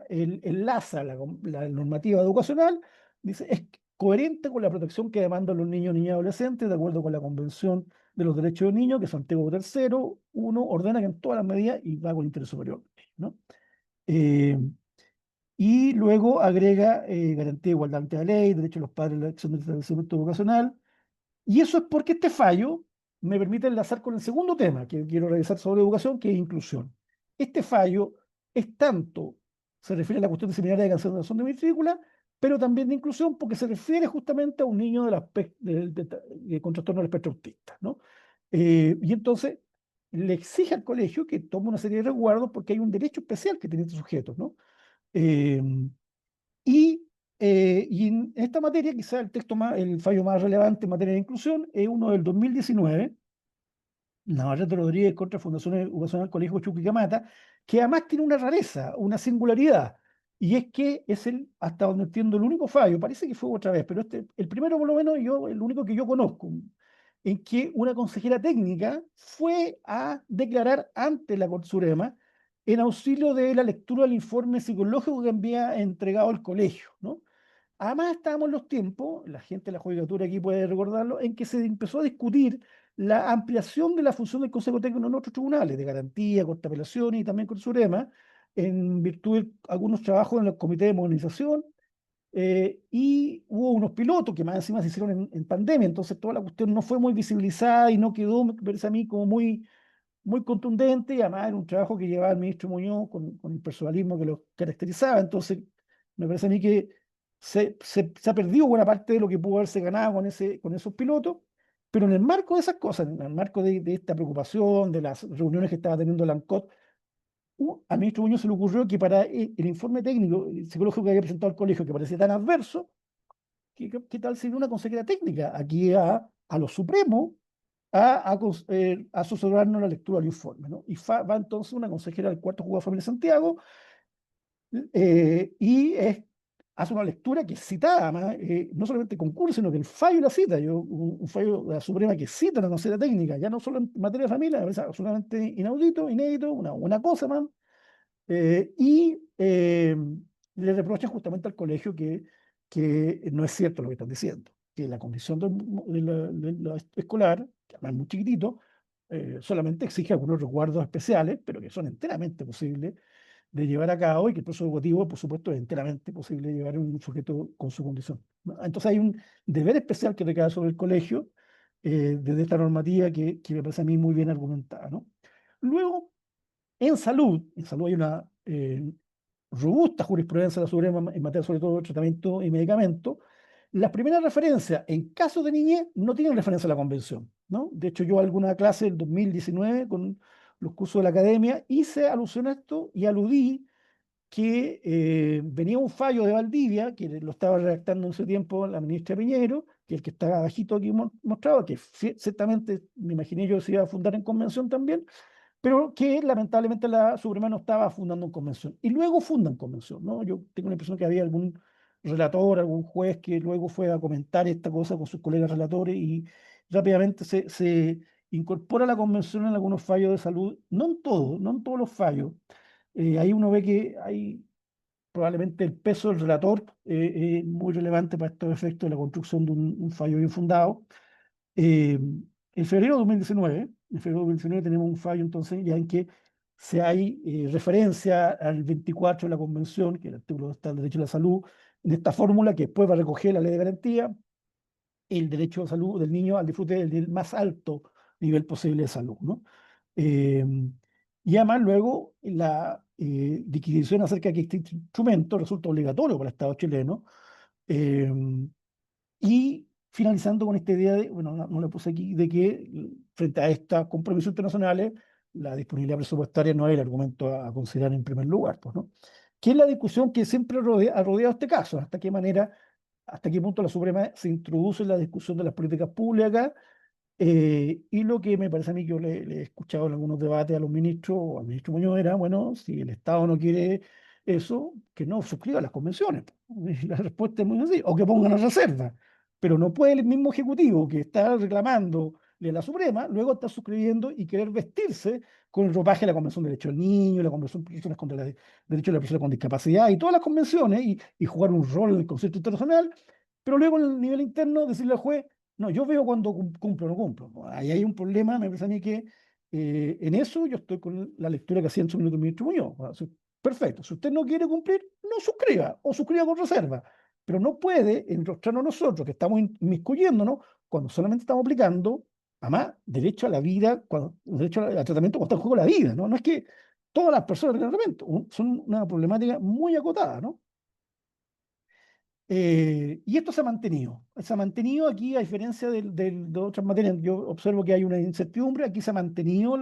enlaza la normativa educacional, dice, coherente con la protección que demandan los niños, niñas y adolescentes, de acuerdo con la Convención de los Derechos del Niño, que Santiago III, uno, ordena que en todas las medidas y va con interés superior, ¿no? Eh, y luego agrega garantía de igualdad ante la ley, derecho de los padres a la elección del establecimiento educacional. Y eso es porque este fallo me permite enlazar con el segundo tema que quiero revisar sobre educación, que es inclusión. Este fallo es tanto, se refiere a la cuestión disciplinaria de cancelación de matrícula, pero también de inclusión porque se refiere justamente a un niño con trastorno del espectro autista, ¿no? Y entonces le exige al colegio que tome una serie de resguardos porque hay un derecho especial que tiene este sujeto, ¿no? Eh, y en esta materia, quizá el fallo más relevante en materia de inclusión es uno del 2019, Navarrete Rodríguez contra Fundación Educacional Colegio Chuquicamata, que además tiene una rareza, una singularidad, y es que es hasta donde entiendo, el único fallo, parece que fue otra vez, pero el primero por lo menos, el único que yo conozco, en que una consejera técnica fue a declarar ante la Corte Suprema en auxilio de la lectura del informe psicológico que había entregado el colegio, ¿no? Además, estábamos en los tiempos, la gente de la judicatura aquí puede recordarlo, en que se empezó a discutir la ampliación de la función del Consejo Técnico en otros tribunales, de garantía, corte de apelaciones y también Corte Suprema, en virtud de algunos trabajos en los comités de modernización, y hubo unos pilotos que más encima se hicieron en pandemia, entonces toda la cuestión no fue muy visibilizada y no quedó, me parece a mí, como muy contundente, y además era un trabajo que llevaba el ministro Muñoz con el personalismo que lo caracterizaba, entonces me parece a mí que se ha perdido buena parte de lo que pudo haberse ganado con esos pilotos, pero en el marco de esas cosas, en el marco de esta preocupación, de las reuniones que estaba teniendo la ANCOT, al ministro Muñoz se le ocurrió que para el informe técnico psicológico que había presentado el colegio, que parecía tan adverso, ¿qué tal si una consejera técnica aquí a lo supremo a susurrarnos la lectura del informe, ¿no? Y va entonces una consejera del cuarto juzgado de familia de Santiago y hace una lectura que es citada, además, no solamente concurso, sino que el fallo la cita, un fallo de la Suprema que cita la consejera técnica, ya no solo en materia de familia, me parece absolutamente inaudito, inédito, una buena cosa, man. Le reprochan justamente al colegio que no es cierto lo que están diciendo, que la condición de la escolar, que además es muy chiquitito, solamente exige algunos resguardos especiales, pero que son enteramente posibles de llevar a cabo y que el proceso educativo, por supuesto, es enteramente posible llevar a un sujeto con su condición, ¿no? Entonces hay un deber especial que recae sobre el colegio desde esta normativa que me parece a mí muy bien argumentada, ¿no? Luego, en salud hay una robusta jurisprudencia de la Suprema en materia sobre todo de tratamiento y medicamento. Las primeras referencias en casos de niñez no tienen referencia a la convención, ¿no? De hecho, yo alguna clase del 2019 con los cursos de la academia hice alusión a esto y aludí que venía un fallo de Valdivia, que lo estaba redactando en ese tiempo la ministra Piñero, que es el que está abajito aquí mostrado, que ciertamente me imaginé yo se iba a fundar en convención también, pero que lamentablemente la Suprema no estaba fundando en convención. Y luego fundan convención, ¿no? Yo tengo la impresión que había algún relator, algún juez que luego fue a comentar esta cosa con sus colegas relatores y rápidamente se incorpora la convención en algunos fallos de salud, no en todos los fallos. Ahí uno ve que hay probablemente el peso del relator muy relevante para estos efectos de la construcción de un fallo bien fundado. En febrero de 2019 tenemos un fallo entonces ya en que se hay referencia al 24 de la Convención, que es el artículo está el derecho a la salud, en esta fórmula que después va a recoger la ley de garantía, el derecho a la salud del niño al disfrute del más alto nivel posible de salud, ¿no? Eh, y además luego la disquisición acerca de que este instrumento resulta obligatorio para el Estado chileno, eh, y finalizando con esta idea de, bueno, no lo puse aquí, de que frente a estos compromisos internacionales, la disponibilidad presupuestaria no es el argumento a considerar en primer lugar, pues, ¿no? Que es la discusión que siempre ha rodeado este caso, hasta qué punto la Suprema se introduce en la discusión de las políticas públicas, y lo que me parece a mí que yo le he escuchado en algunos debates a los ministros o al ministro Muñoz era, bueno, si el Estado no quiere eso, que no suscriba las convenciones. Y la respuesta es muy sencilla, o que pongan a reserva. Pero no puede el mismo Ejecutivo que está reclamando de la Suprema, luego está suscribiendo y querer vestirse con el ropaje de la Convención de Derechos del Niño, la Convención de Personas contra el Derecho de la Persona con Discapacidad y todas las convenciones y jugar un rol en el concierto internacional pero luego en el nivel interno decirle al juez, no, yo veo cuando cumplo o no cumplo. Ahí hay un problema, me parece a mí que en eso yo estoy con la lectura que hacía en su minuto el ministro Muñoz. Perfecto, si usted no quiere cumplir, no suscriba o suscriba con reserva, pero no puede enrostrarnos nosotros que estamos inmiscuyéndonos cuando solamente estamos aplicando, además, derecho a la vida, derecho al tratamiento cuando está en juego la vida, ¿no? No es que todas las personas tengan tratamiento, son una problemática muy acotada, ¿no? Y esto se ha mantenido aquí a diferencia de otras materias. Yo observo que hay una incertidumbre, aquí se ha mantenido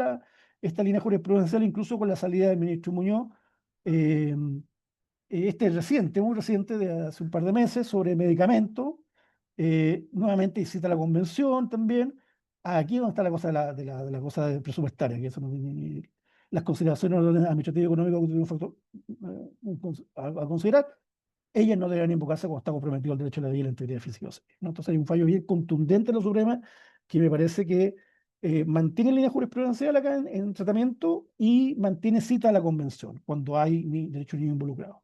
esta línea jurisprudencial incluso con la salida del ministro Muñoz. Eh, este es reciente, muy reciente, de hace un par de meses, sobre medicamentos. Nuevamente cita la convención también. Aquí es donde está la cosa de la cosa presupuestaria, que eso las consideraciones de orden administrativo y económico que tiene un factor a considerar. Ellas no deberán invocarse cuando está comprometido el derecho a la vida y la integridad física, ¿no? Entonces hay un fallo bien contundente en la Suprema que me parece que mantiene línea jurisprudencial acá en tratamiento y mantiene cita a la convención cuando hay derecho niño involucrado.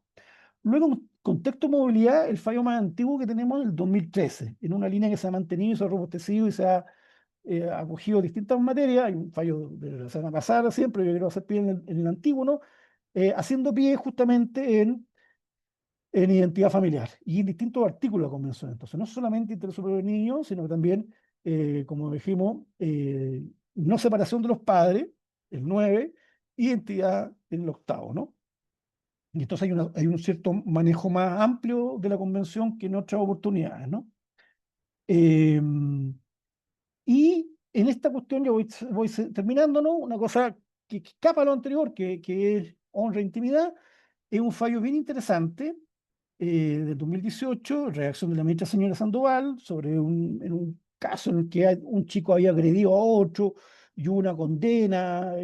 Luego, en contexto de movilidad, el fallo más antiguo que tenemos es el 2013, en una línea que se ha mantenido y se ha robustecido y se ha acogido distintas materias. Hay un fallo de la semana pasada siempre, yo quiero hacer pie en el antiguo, ¿no? Haciendo pie justamente en identidad familiar y en distintos artículos de la convención. Entonces, no solamente interés superior del niño, sino que también, como dijimos, no separación de los padres, el 9, identidad en el 8º, ¿no? Y entonces hay un cierto manejo más amplio de la convención que en otras oportunidades, ¿no? Y en esta cuestión, yo voy terminando, ¿no? Una cosa que escapa a lo anterior, que es honra e intimidad, es un fallo bien interesante del 2018, reacción de la ministra señora Sandoval, sobre en un caso en el que un chico había agredido a otro y hubo una condena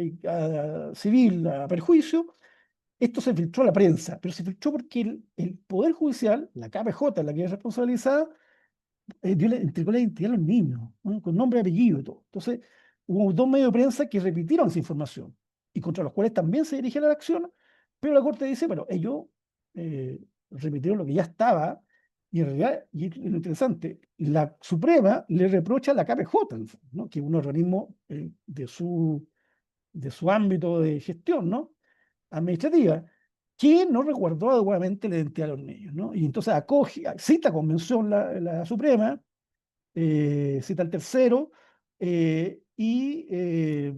civil a perjuicio. Esto se filtró a la prensa, pero se filtró porque el Poder Judicial, la KPJ, la que es responsabilizada, entregó la identidad a los niños, ¿no? Con nombre, apellido y todo. Entonces, hubo dos medios de prensa que repitieron esa información y contra los cuales también se dirige la acción, pero la Corte dice, bueno, ellos repitieron lo que ya estaba y en realidad, y es lo interesante, la Suprema le reprocha a la KPJ, ¿no? Que es un organismo de su ámbito de gestión, ¿no? Administrativa, que no resguardó adecuadamente la identidad de los niños, ¿no? Y entonces cita convención la Suprema, cita el tercero,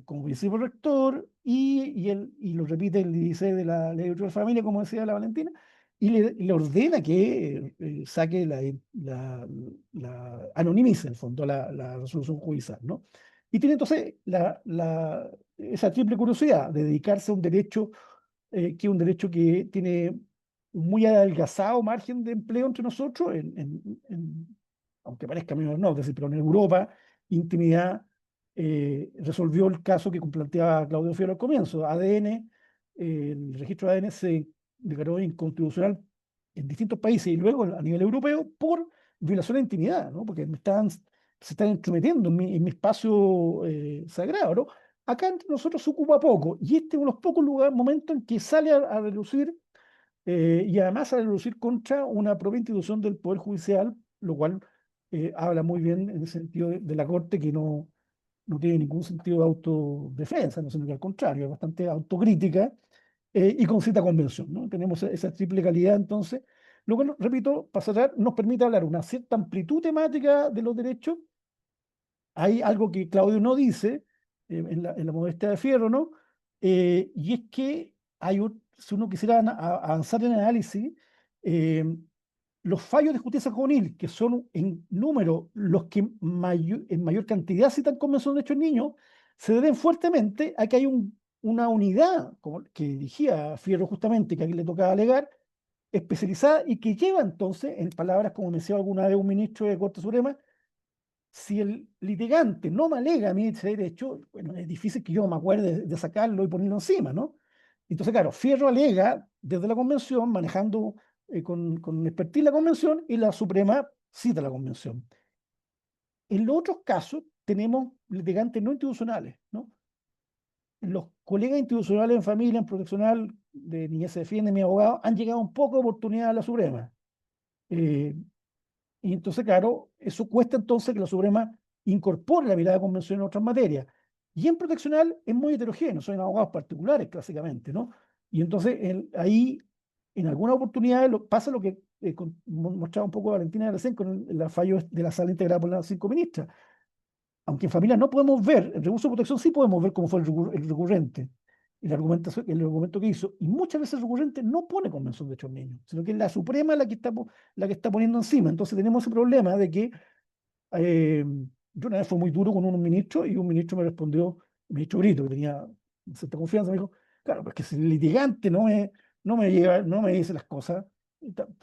como principio rector, y lo repite el 16 de la Ley de Familia, como decía la Valentina, y le ordena que saque anonimice, en el fondo, la resolución judicial, ¿no? Y tiene entonces esa triple curiosidad de dedicarse a un derecho que es un derecho que tiene un muy adelgazado margen de empleo entre nosotros, aunque parezca menor, no, es decir, pero en Europa, intimidad resolvió el caso que planteaba Claudio Fiore al comienzo. ADN, el registro de ADN se declaró inconstitucional en distintos países y luego a nivel europeo por violación de intimidad, ¿no? Porque se están intrometiendo en mi espacio sagrado, ¿no? Acá entre nosotros se ocupa poco, y este es uno de los pocos momentos en que sale a relucir, y además a relucir contra una propia institución del Poder Judicial, lo cual habla muy bien en el sentido de la Corte, que no tiene ningún sentido de autodefensa, no, sino que al contrario, es bastante autocrítica, y con cita convención, ¿no? Tenemos esa triple calidad, entonces, lo que, repito, para cerrar, nos permite hablar una cierta amplitud temática de los derechos. Hay algo que Claudio no dice, en la modestia de Fierro, ¿no? Y es que si uno quisiera avanzar en el análisis, eh, los fallos de justicia juvenil, que son en número los que en mayor cantidad citan convención de derechos del niño, se deben fuertemente a que hay una unidad, como que dirigía Fierro justamente, que aquí le tocaba alegar, especializada y que lleva entonces, en palabras como me decía alguna vez un ministro de Corte Suprema, si el litigante no me alega a mí ese derecho, bueno, es difícil que yo me acuerde de sacarlo y ponerlo encima, ¿no? Entonces, claro, Fierro alega desde la convención, manejando con expertise la convención, y la Suprema cita la convención. En los otros casos tenemos litigantes no institucionales, ¿no? Los colegas institucionales en familia, en proteccional, de Niñez se defiende, mi abogado, han llegado un poco de oportunidad a la Suprema. Y entonces, claro, eso cuesta entonces que la Suprema incorpore la mirada convencional en otras materias. Y en proteccional es muy heterogéneo, son abogados particulares, clásicamente, ¿no? Y entonces ahí, en algunas oportunidades, pasa lo que mostraba un poco Valentina de recién con el fallo de la sala integrada por las 5 ministras. Aunque en familia no podemos ver, el recurso de protección sí podemos ver cómo fue el recurrente, el argumento que hizo. Y muchas veces el recurrente no pone convención de hechos niños, sino que es la Suprema la que está poniendo encima. Entonces tenemos ese problema de que yo una vez fue muy duro con un ministro y un ministro me respondió, el ministro Brito, que tenía cierta confianza, me dijo, claro, pues que si el litigante no me dice las cosas,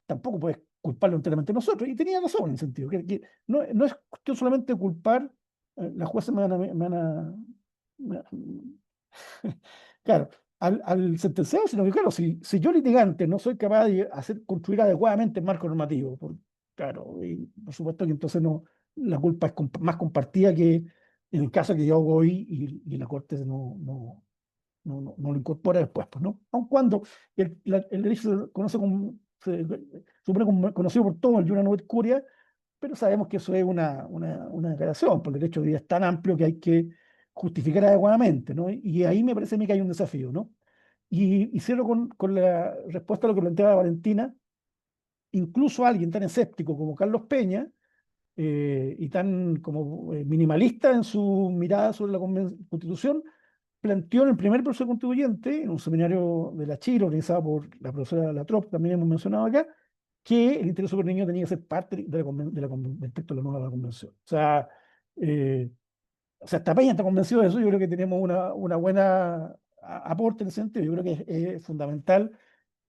tampoco puedes culparlo enteramente nosotros. Y tenía razón en el sentido, que no es cuestión solamente de culpar, las jueces claro, al sentenciado, sino que, claro, si yo litigante no soy capaz de construir adecuadamente el marco normativo, claro, y por supuesto que entonces no, la culpa es más compartida que en el caso que yo hago hoy y la Corte no lo incorpora después, pues, ¿no? Aun cuando el derecho se conoce como, se supone como conocido por todos, el Jura Novet Curia, pero sabemos que eso es una declaración, porque el derecho de vida es tan amplio que hay que justificar adecuadamente, ¿no? Y ahí me parece a mí que hay un desafío, ¿no? Y cierro con la respuesta a lo que planteaba Valentina. Incluso alguien tan escéptico como Carlos Peña, y tan como minimalista en su mirada sobre la Constitución, planteó en el primer proceso constituyente, en un seminario de la Chile organizado por la profesora Latrop, también hemos mencionado acá, que el interés superior del niño tenía que ser parte del texto de la nueva convención. Eh, hasta Peña está convencido de eso. Yo creo que tenemos una buena aporte en ese sentido. Yo creo que es fundamental.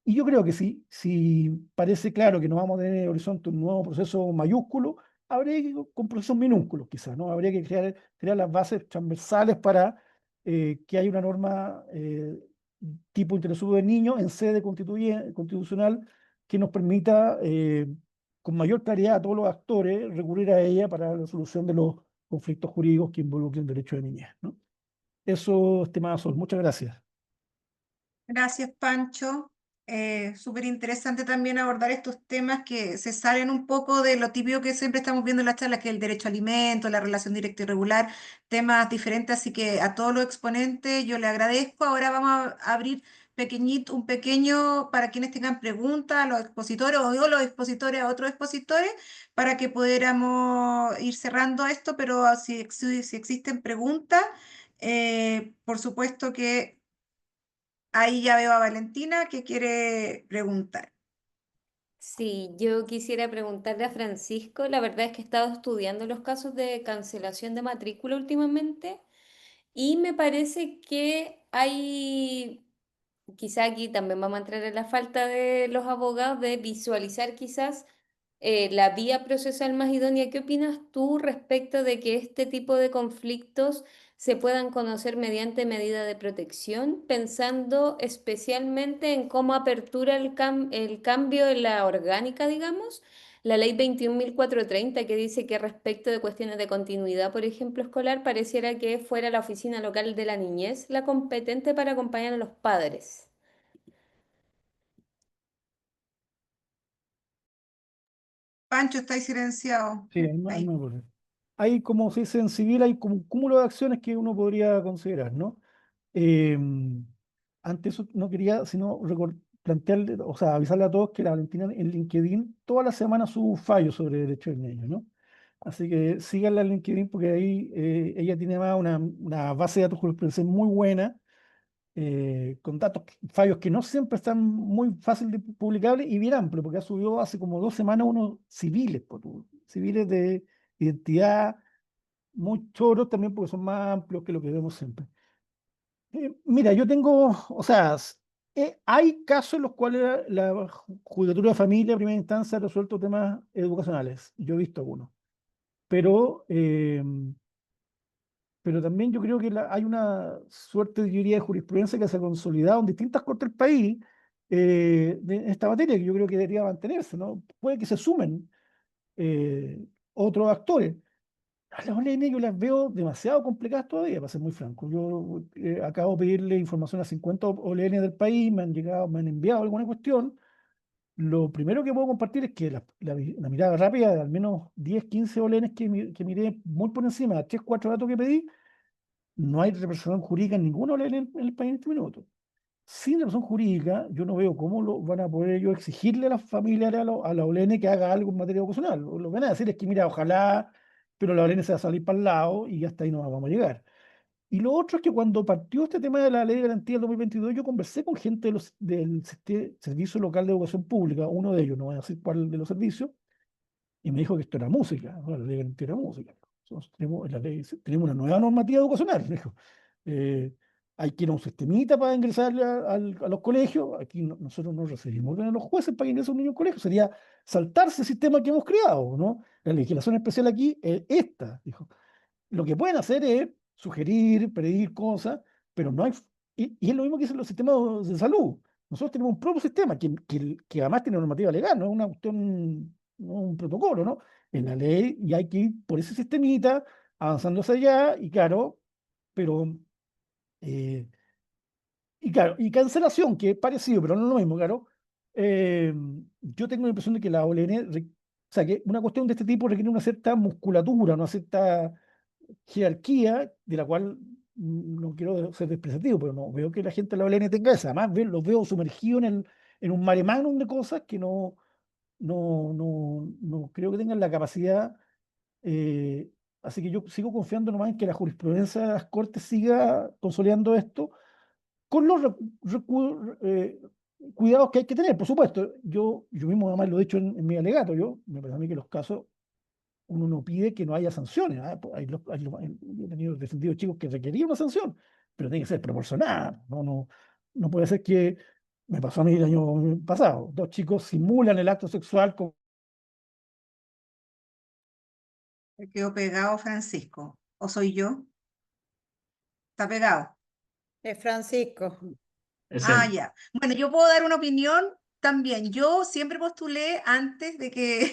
Y yo creo que si parece claro que no vamos a tener en el horizonte un nuevo proceso mayúsculo, habría que ir con procesos minúsculos quizás, ¿no? Habría que crear las bases transversales para que haya una norma tipo interés superior del niño en sede constitucional que nos permita con mayor claridad a todos los actores recurrir a ella para la solución de los conflictos jurídicos que involucren derechos de niñez, ¿no? Eso, estimada Sol, muchas gracias. Gracias, Pancho. Súper interesante también abordar estos temas que se salen un poco de lo típico que siempre estamos viendo en las charlas, que es el derecho a alimentos, la relación directa y regular, temas diferentes. Así que a todos los exponentes yo le agradezco. Ahora vamos a abrir un pequeño para quienes tengan preguntas a los expositores o yo los expositores a otros expositores para que pudiéramos ir cerrando esto, pero si existen preguntas, por supuesto que ahí ya veo a Valentina que quiere preguntar. Sí, yo quisiera preguntarle a Francisco, la verdad es que he estado estudiando los casos de cancelación de matrícula últimamente y me parece que hay, quizá aquí también vamos a entrar en la falta de los abogados de visualizar quizás la vía procesal más idónea. ¿Qué opinas tú respecto de que este tipo de conflictos se puedan conocer mediante medida de protección, pensando especialmente en cómo apertura el cambio en la orgánica, digamos? La ley 21.430 que dice que respecto de cuestiones de continuidad, por ejemplo, escolar, pareciera que fuera la oficina local de la niñez la competente para acompañar a los padres. Pancho, estáis silenciado. Sí, ahí Ahí. me ocurre. Hay, como se dice en civil, hay como un cúmulo de acciones que uno podría considerar, ¿no? Eh, Ante eso no quería sino plantearle, o sea, avisarle a todos que la Valentina en LinkedIn toda la semana sube un fallo sobre derechos del niño, ¿no? Así que síganla en LinkedIn porque ahí ella tiene más una base de datos jurisprudencial muy buena, con fallos que no siempre están muy fácil de publicables y bien amplio, porque ha subido hace como 2 semanas unos civiles, civiles de identidad, muy choros también porque son más amplios que lo que vemos siempre. Mira, yo tengo, o sea, hay casos en los cuales la Judicatura de Familia, primera instancia, ha resuelto temas educacionales. Yo he visto algunos. Pero, pero también yo creo que hay una suerte, yo diría, de jurisprudencia que se ha consolidado en distintas cortes del país de esta materia, que yo creo que debería mantenerse, ¿no? Puede que se sumen otros actores. A las OLN yo las veo demasiado complicadas todavía, para ser muy franco. Yo acabo de pedirle información a 50 OLN del país, me han enviado alguna cuestión, Lo primero que puedo compartir es que la mirada rápida de al menos 10, 15 OLNs que miré muy por encima, 3, 4 datos que pedí, no hay representación jurídica en ninguna OLN en el país en este minuto. Sin representación jurídica, yo no veo cómo lo van a poder ellos exigirle a las familiares a la OLN que haga algo en materia vocacional. Lo que van a decir es que, mira, ojalá, pero la OLN se va a salir para el lado y hasta ahí no vamos a llegar. Y lo otro es que cuando partió este tema de la Ley de Garantía del 2022, yo conversé con gente del Servicio Local de Educación Pública, uno de ellos, no voy a decir cuál de los servicios, y me dijo que esto era música, ¿no? La Ley de Garantía era música. Nosotros tenemos una nueva normativa educacional, me dijo. Eh, hay que ir a un sistemita para ingresar a los colegios. Aquí nosotros no recibimos a los jueces para que ingrese un niño a un colegio. Sería saltarse el sistema que hemos creado, ¿no? La legislación especial aquí es esta, dijo. Lo que pueden hacer es sugerir, pedir cosas, pero no hay. Y es lo mismo que hacen los sistemas de salud. Nosotros tenemos un propio sistema que además tiene normativa legal, no es una cuestión, no es un protocolo, ¿no? En la ley y hay que ir por ese sistemita, avanzando hacia allá, y claro, pero. eh, y claro, y cancelación, que es parecido, pero no es lo mismo, claro. eh, yo tengo la impresión de que la OLN, o sea, que una cuestión de este tipo requiere una cierta musculatura, una cierta jerarquía de la cual no quiero ser despreciativo, pero no veo que la gente de la OLN tenga esa. Además, los veo sumergidos en un mare magnum de cosas que no creo que tengan la capacidad. eh, Así que yo sigo confiando nomás en que la jurisprudencia de las Cortes siga consolidando esto con los cuidados que hay que tener. Por supuesto, yo mismo además lo he dicho en mi alegato. Me parece a mí que los casos uno no pide que no haya sanciones. ¿Ah? Pues yo he tenido defendidos chicos que requerían una sanción, pero tiene que ser proporcionada. No puede ser que me pasó a mí el año pasado. Dos chicos simulan el acto sexual con. Se quedó pegado Francisco. ¿O soy yo? Está pegado. Es Francisco. Es Ah, él. ya. Bueno, yo puedo dar una opinión también. Yo siempre postulé antes de que,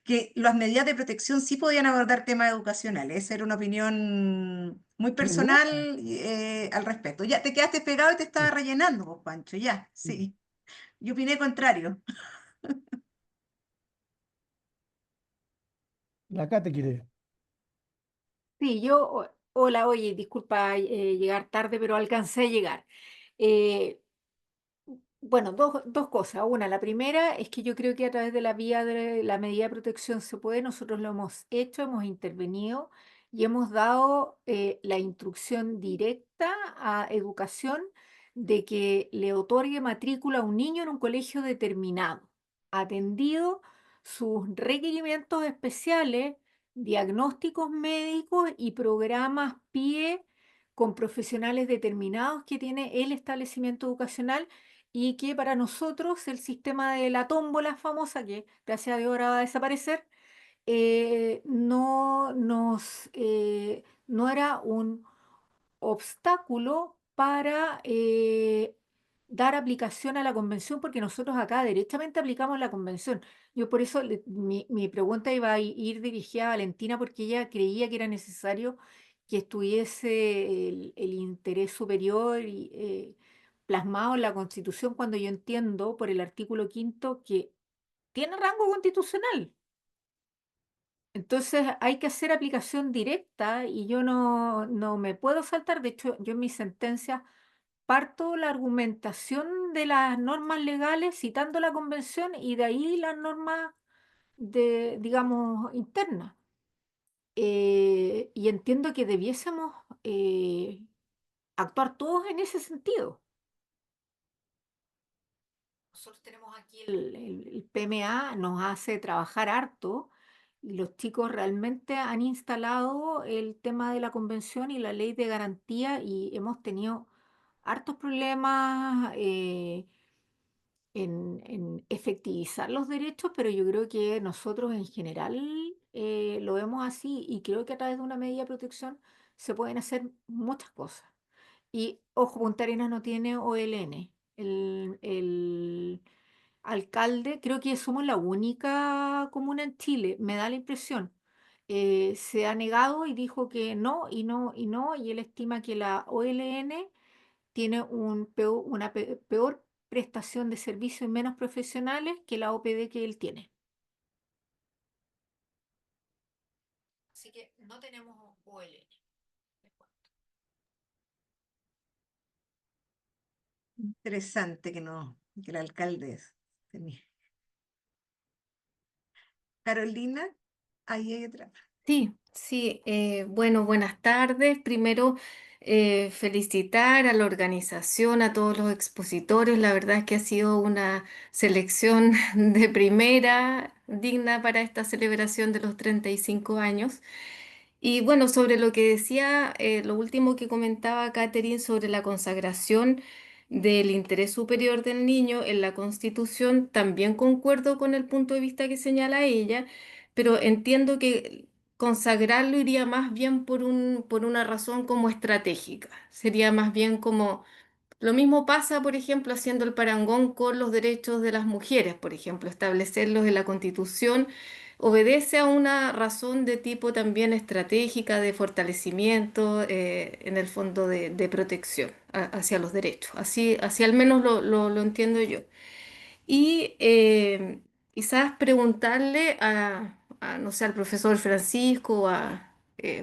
que las medidas de protección sí podían abordar temas educacionales. Esa era una opinión muy Riguroso. personal al respecto. Ya te quedaste pegado y te estaba rellenando, pues, Pancho. Ya, sí. Yo opiné contrario. La acá te quiere. Sí, hola, oye, disculpa llegar tarde, pero alcancé a llegar. Eh, bueno, dos cosas. Una, la primera es que yo creo que a través de la vía de la medida de protección se puede, nosotros lo hemos hecho, hemos intervenido y hemos dado la instrucción directa a educación de que le otorgue matrícula a un niño en un colegio determinado, atendido sus requerimientos especiales, diagnósticos médicos y programas PIE con profesionales determinados que tiene el establecimiento educacional y que para nosotros el sistema de la tómbola famosa, que gracias a Dios ahora va a desaparecer, no era un obstáculo para dar aplicación a la convención, porque nosotros acá derechamente aplicamos la convención. Yo por eso mi pregunta iba a ir dirigida a Valentina, porque ella creía que era necesario que estuviese el interés superior plasmado en la Constitución, cuando yo entiendo por el artículo quinto que tiene rango constitucional. Entonces hay que hacer aplicación directa y yo no me puedo saltar. De hecho, yo en mi sentencia parto la argumentación de las normas legales citando la convención y de ahí las normas digamos, internas. Y entiendo que debiésemos actuar todos en ese sentido. Nosotros tenemos aquí el PMA, nos hace trabajar harto y los chicos realmente han instalado el tema de la convención y la ley de garantía y hemos tenido hartos problemas en efectivizar los derechos, pero yo creo que nosotros en general lo vemos así y creo que a través de una medida de protección se pueden hacer muchas cosas. Y ojo, Punta Arenas no tiene OLN. El alcalde, creo que somos la única comuna en Chile, me da la impresión. Se ha negado y dijo que no, y no, y no, y él estima que la OLN tiene una peor prestación de servicios menos profesionales que la OPD que él tiene. Así que no tenemos OLN. Interesante que el alcalde tenía. Carolina, ahí hay otra. Sí, sí, bueno, buenas tardes. Primero, felicitar a la organización, a todos los expositores. La verdad es que ha sido una selección de primera, digna para esta celebración de los 35 años. Y bueno, sobre lo que decía, lo último que comentaba Catherine sobre la consagración del interés superior del niño en la Constitución, también concuerdo con el punto de vista que señala ella, pero entiendo que consagrarlo iría más bien por una razón como estratégica. Sería más bien como lo mismo pasa, por ejemplo, haciendo el parangón con los derechos de las mujeres, por ejemplo, establecerlos en la Constitución obedece a una razón de tipo también estratégica, de fortalecimiento, en el fondo de protección hacia los derechos. Así al menos lo entiendo yo. Y quizás preguntarle no sé, al profesor Francisco o a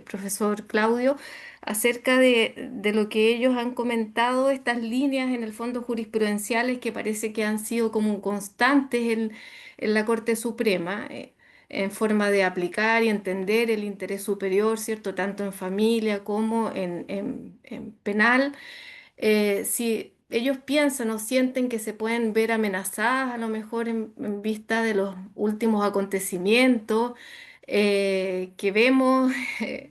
profesor Claudio acerca de lo que ellos han comentado, estas líneas en el fondo jurisprudenciales que parece que han sido como constantes en la Corte Suprema. En forma de aplicar y entender el interés superior, ¿cierto? Tanto en familia como en penal, si ellos piensan o sienten que se pueden ver amenazadas a lo mejor en vista de los últimos acontecimientos que vemos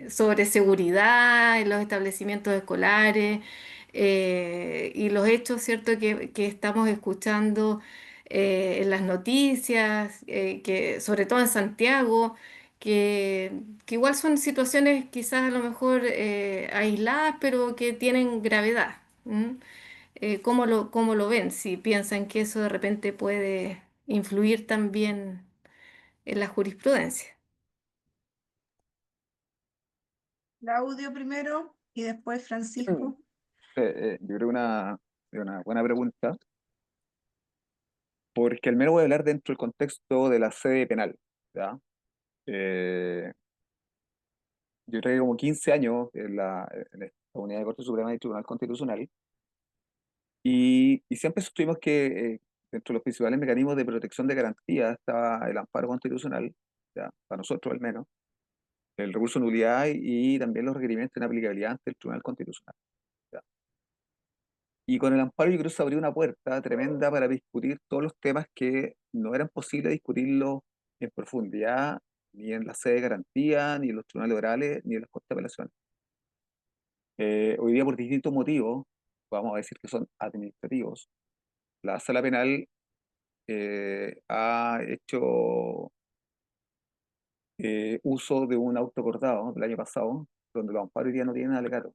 sobre seguridad en los establecimientos escolares y los hechos, ¿cierto?, que estamos escuchando en las noticias, que sobre todo en Santiago. Que igual son situaciones quizás a lo mejor aisladas, pero que tienen gravedad. ¿M? ¿Cómo lo ven? Si piensan que eso de repente puede influir también en la jurisprudencia. Claudio primero y después Francisco. Yo creo que una buena pregunta, porque al menos voy a hablar dentro del contexto de la sede penal, ¿ya? Eh, yo traigo como 15 años en esta unidad de Corte Suprema y Tribunal Constitucional, y siempre sostuvimos que dentro de los principales mecanismos de protección de garantía estaba el amparo constitucional, ¿ya? Para nosotros al menos, el recurso de nulidad y también los requerimientos de inaplicabilidad ante el Tribunal Constitucional. ¿Ya? Y con el amparo yo creo que se abrió una puerta tremenda para discutir todos los temas que no eran posibles discutirlos en profundidad, ni en la sede de garantía, ni en los tribunales orales, ni en las cortes de apelaciones. Hoy día, por distintos motivos, vamos a decir que son administrativos, la sala penal ha hecho uso de un auto acordado del año pasado, donde los amparos hoy día no tienen alegato.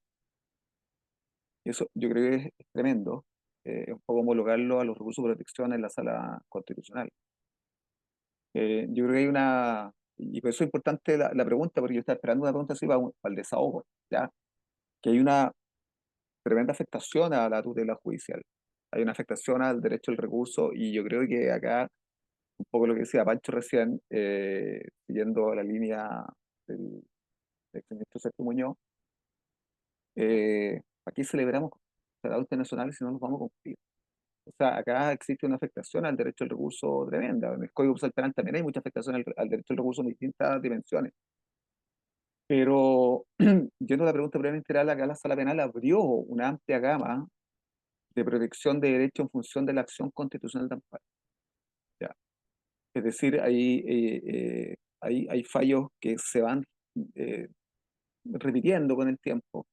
Y eso yo creo que es tremendo, es un poco homologarlo a los recursos de protección en la sala constitucional. Yo creo que hay y por eso es importante la pregunta, porque yo estaba esperando una pregunta así para el desahogo, ¿ya? Que hay una tremenda afectación a la tutela judicial, hay una afectación al derecho al recurso, y yo creo que acá, un poco lo que decía Pancho recién, siguiendo la línea del exministro Sergio Muñoz, aquí celebramos tratados internacionales si no los vamos a cumplir. O sea, acá existe una afectación al derecho al recurso tremenda. En el Código Procesal Penal también hay mucha afectación al derecho al recurso en distintas dimensiones. Pero, yendo a la pregunta previamente general, acá la Sala Penal abrió una amplia gama de protección de derechos en función de la acción constitucional de amparo. ¿Ya? Es decir, hay fallos que se van eh, repitiendo con el tiempo,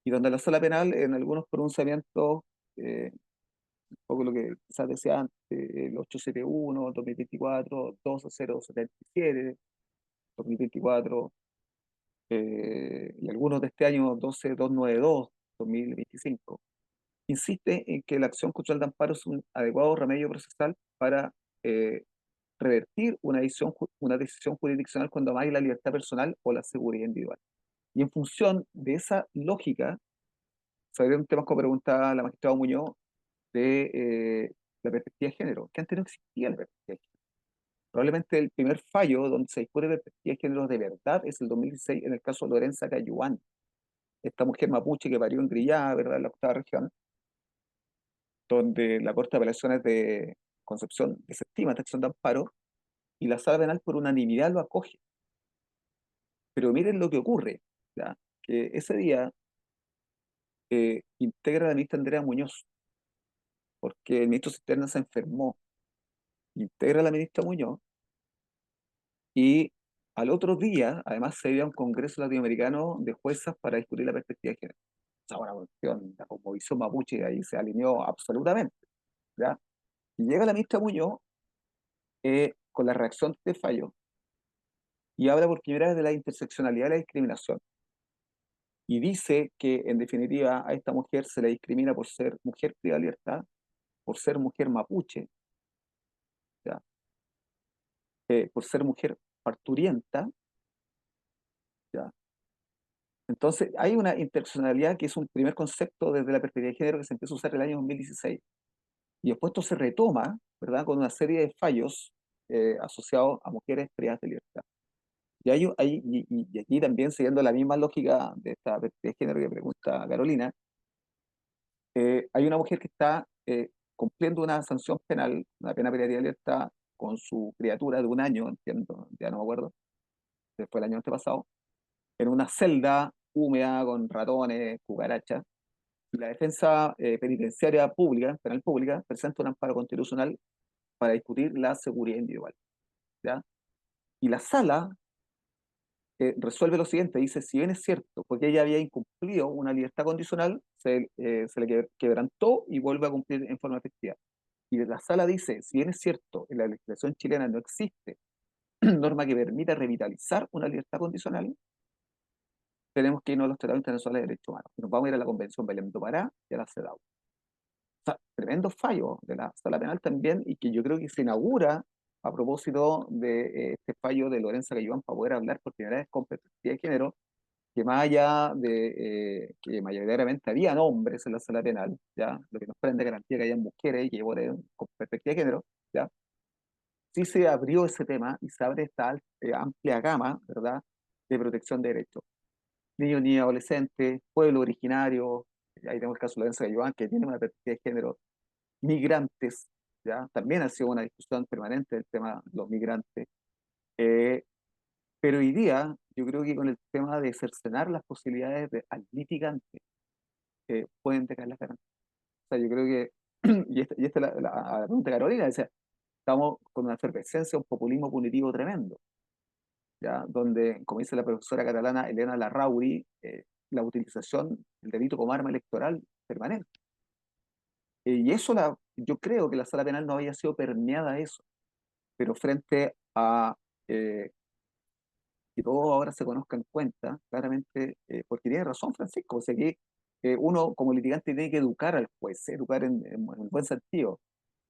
y donde la Sala Penal, en algunos pronunciamientos, un poco lo que quizás decía antes, el 871, 2024, 20077, 2024, y algunos de este año, 12292, 2025, insiste en que la acción cultural de amparo es un adecuado remedio procesal para eh, revertir una decisión jurisdiccional cuando amague la libertad personal o la seguridad individual. Y en función de esa lógica, se abrieron temas como preguntaba la magistrada Muñoz, de la perspectiva de género, que antes no existía la perspectiva de género. Probablemente el primer fallo donde se discute perspectiva de género de verdad es el 2016 en el caso de Lorenza Cayuán, esta mujer mapuche que parió en Grillá, ¿verdad?, en la octava región, donde la Corte de Apelaciones de Concepción desestima esta acción de amparo y la Sala Penal por unanimidad lo acoge. Pero miren lo que ocurre, ¿ya? Que ese día integra la ministra Andrea Muñoz, porque el ministro Cisterna se enfermó. Integra la ministra Muñoz y al otro día, además, se dio a un congreso latinoamericano de juezas para discutir la perspectiva de género. O sea, una cuestión, la cosmovisión mapuche ahí se alineó absolutamente, ¿ya? Y llega la ministra Muñoz con la reacción de fallo y habla por primera vez de la interseccionalidad de la discriminación. Y dice que, en definitiva, a esta mujer se le discrimina por ser mujer privada de libertad, por ser mujer mapuche, ¿ya? Por ser mujer parturienta, ¿ya? Entonces, hay una interseccionalidad que es un primer concepto desde la perspectiva de género que se empieza a usar en el año 2016. Y después esto se retoma, ¿verdad?, con una serie de fallos asociados a mujeres privadas de libertad. Y aquí también, siguiendo la misma lógica de esta perspectiva de género que pregunta Carolina, hay una mujer que está cumpliendo una sanción penal, una pena privativa de libertad, con su criatura de 1 año, entiendo, ya no me acuerdo, después del año antepasado, en una celda húmeda con ratones, cucarachas, y la defensa penitenciaria pública, penal pública, presenta un amparo constitucional para discutir la seguridad individual, ¿ya? Y la sala resuelve lo siguiente, dice, si bien es cierto, porque ella había incumplido una libertad condicional, se le quebrantó y vuelve a cumplir en forma efectiva. Y la sala dice, si bien es cierto, en la legislación chilena no existe norma que permita revitalizar una libertad condicional, tenemos que irnos a los tratados internacionales de derechos humanos. Nos vamos a ir a la Convención Belém do Pará y a la CEDAW. O sea, tremendo fallo de la Sala Penal también, y que yo creo que se inaugura a propósito de este fallo de Lorenza Cayuán para poder hablar por primera vez con perspectiva de género, que más allá de que mayoritariamente había hombres en la Sala Penal, ¿ya? Lo que nos prende garantía que haya mujeres y que voten con perspectiva de género, ¿ya? Sí se abrió ese tema y se abre esta amplia gama, ¿verdad?, de protección de derechos. Niños, niñas, adolescentes, pueblo originario, ahí tenemos el caso de Lorenzo Ayuán, que tiene una perspectiva de género, migrantes, ¿ya? También ha sido una discusión permanente el tema de los migrantes. Eh, pero hoy día, yo creo que con el tema de cercenar las posibilidades al litigante, pueden decaer las garantías. O sea, yo creo que, y esta es la pregunta de Carolina, o sea, estamos con una efervescencia, un populismo punitivo tremendo, ¿ya? Donde, como dice la profesora catalana Elena Larrauri, la utilización del delito como arma electoral permanente. Y eso yo creo que la sala penal no había sido permeada a eso, pero frente a que todo ahora se conozca en cuenta, claramente, porque tiene razón Francisco, o sea que uno como litigante tiene que educar al juez, educar en buen sentido,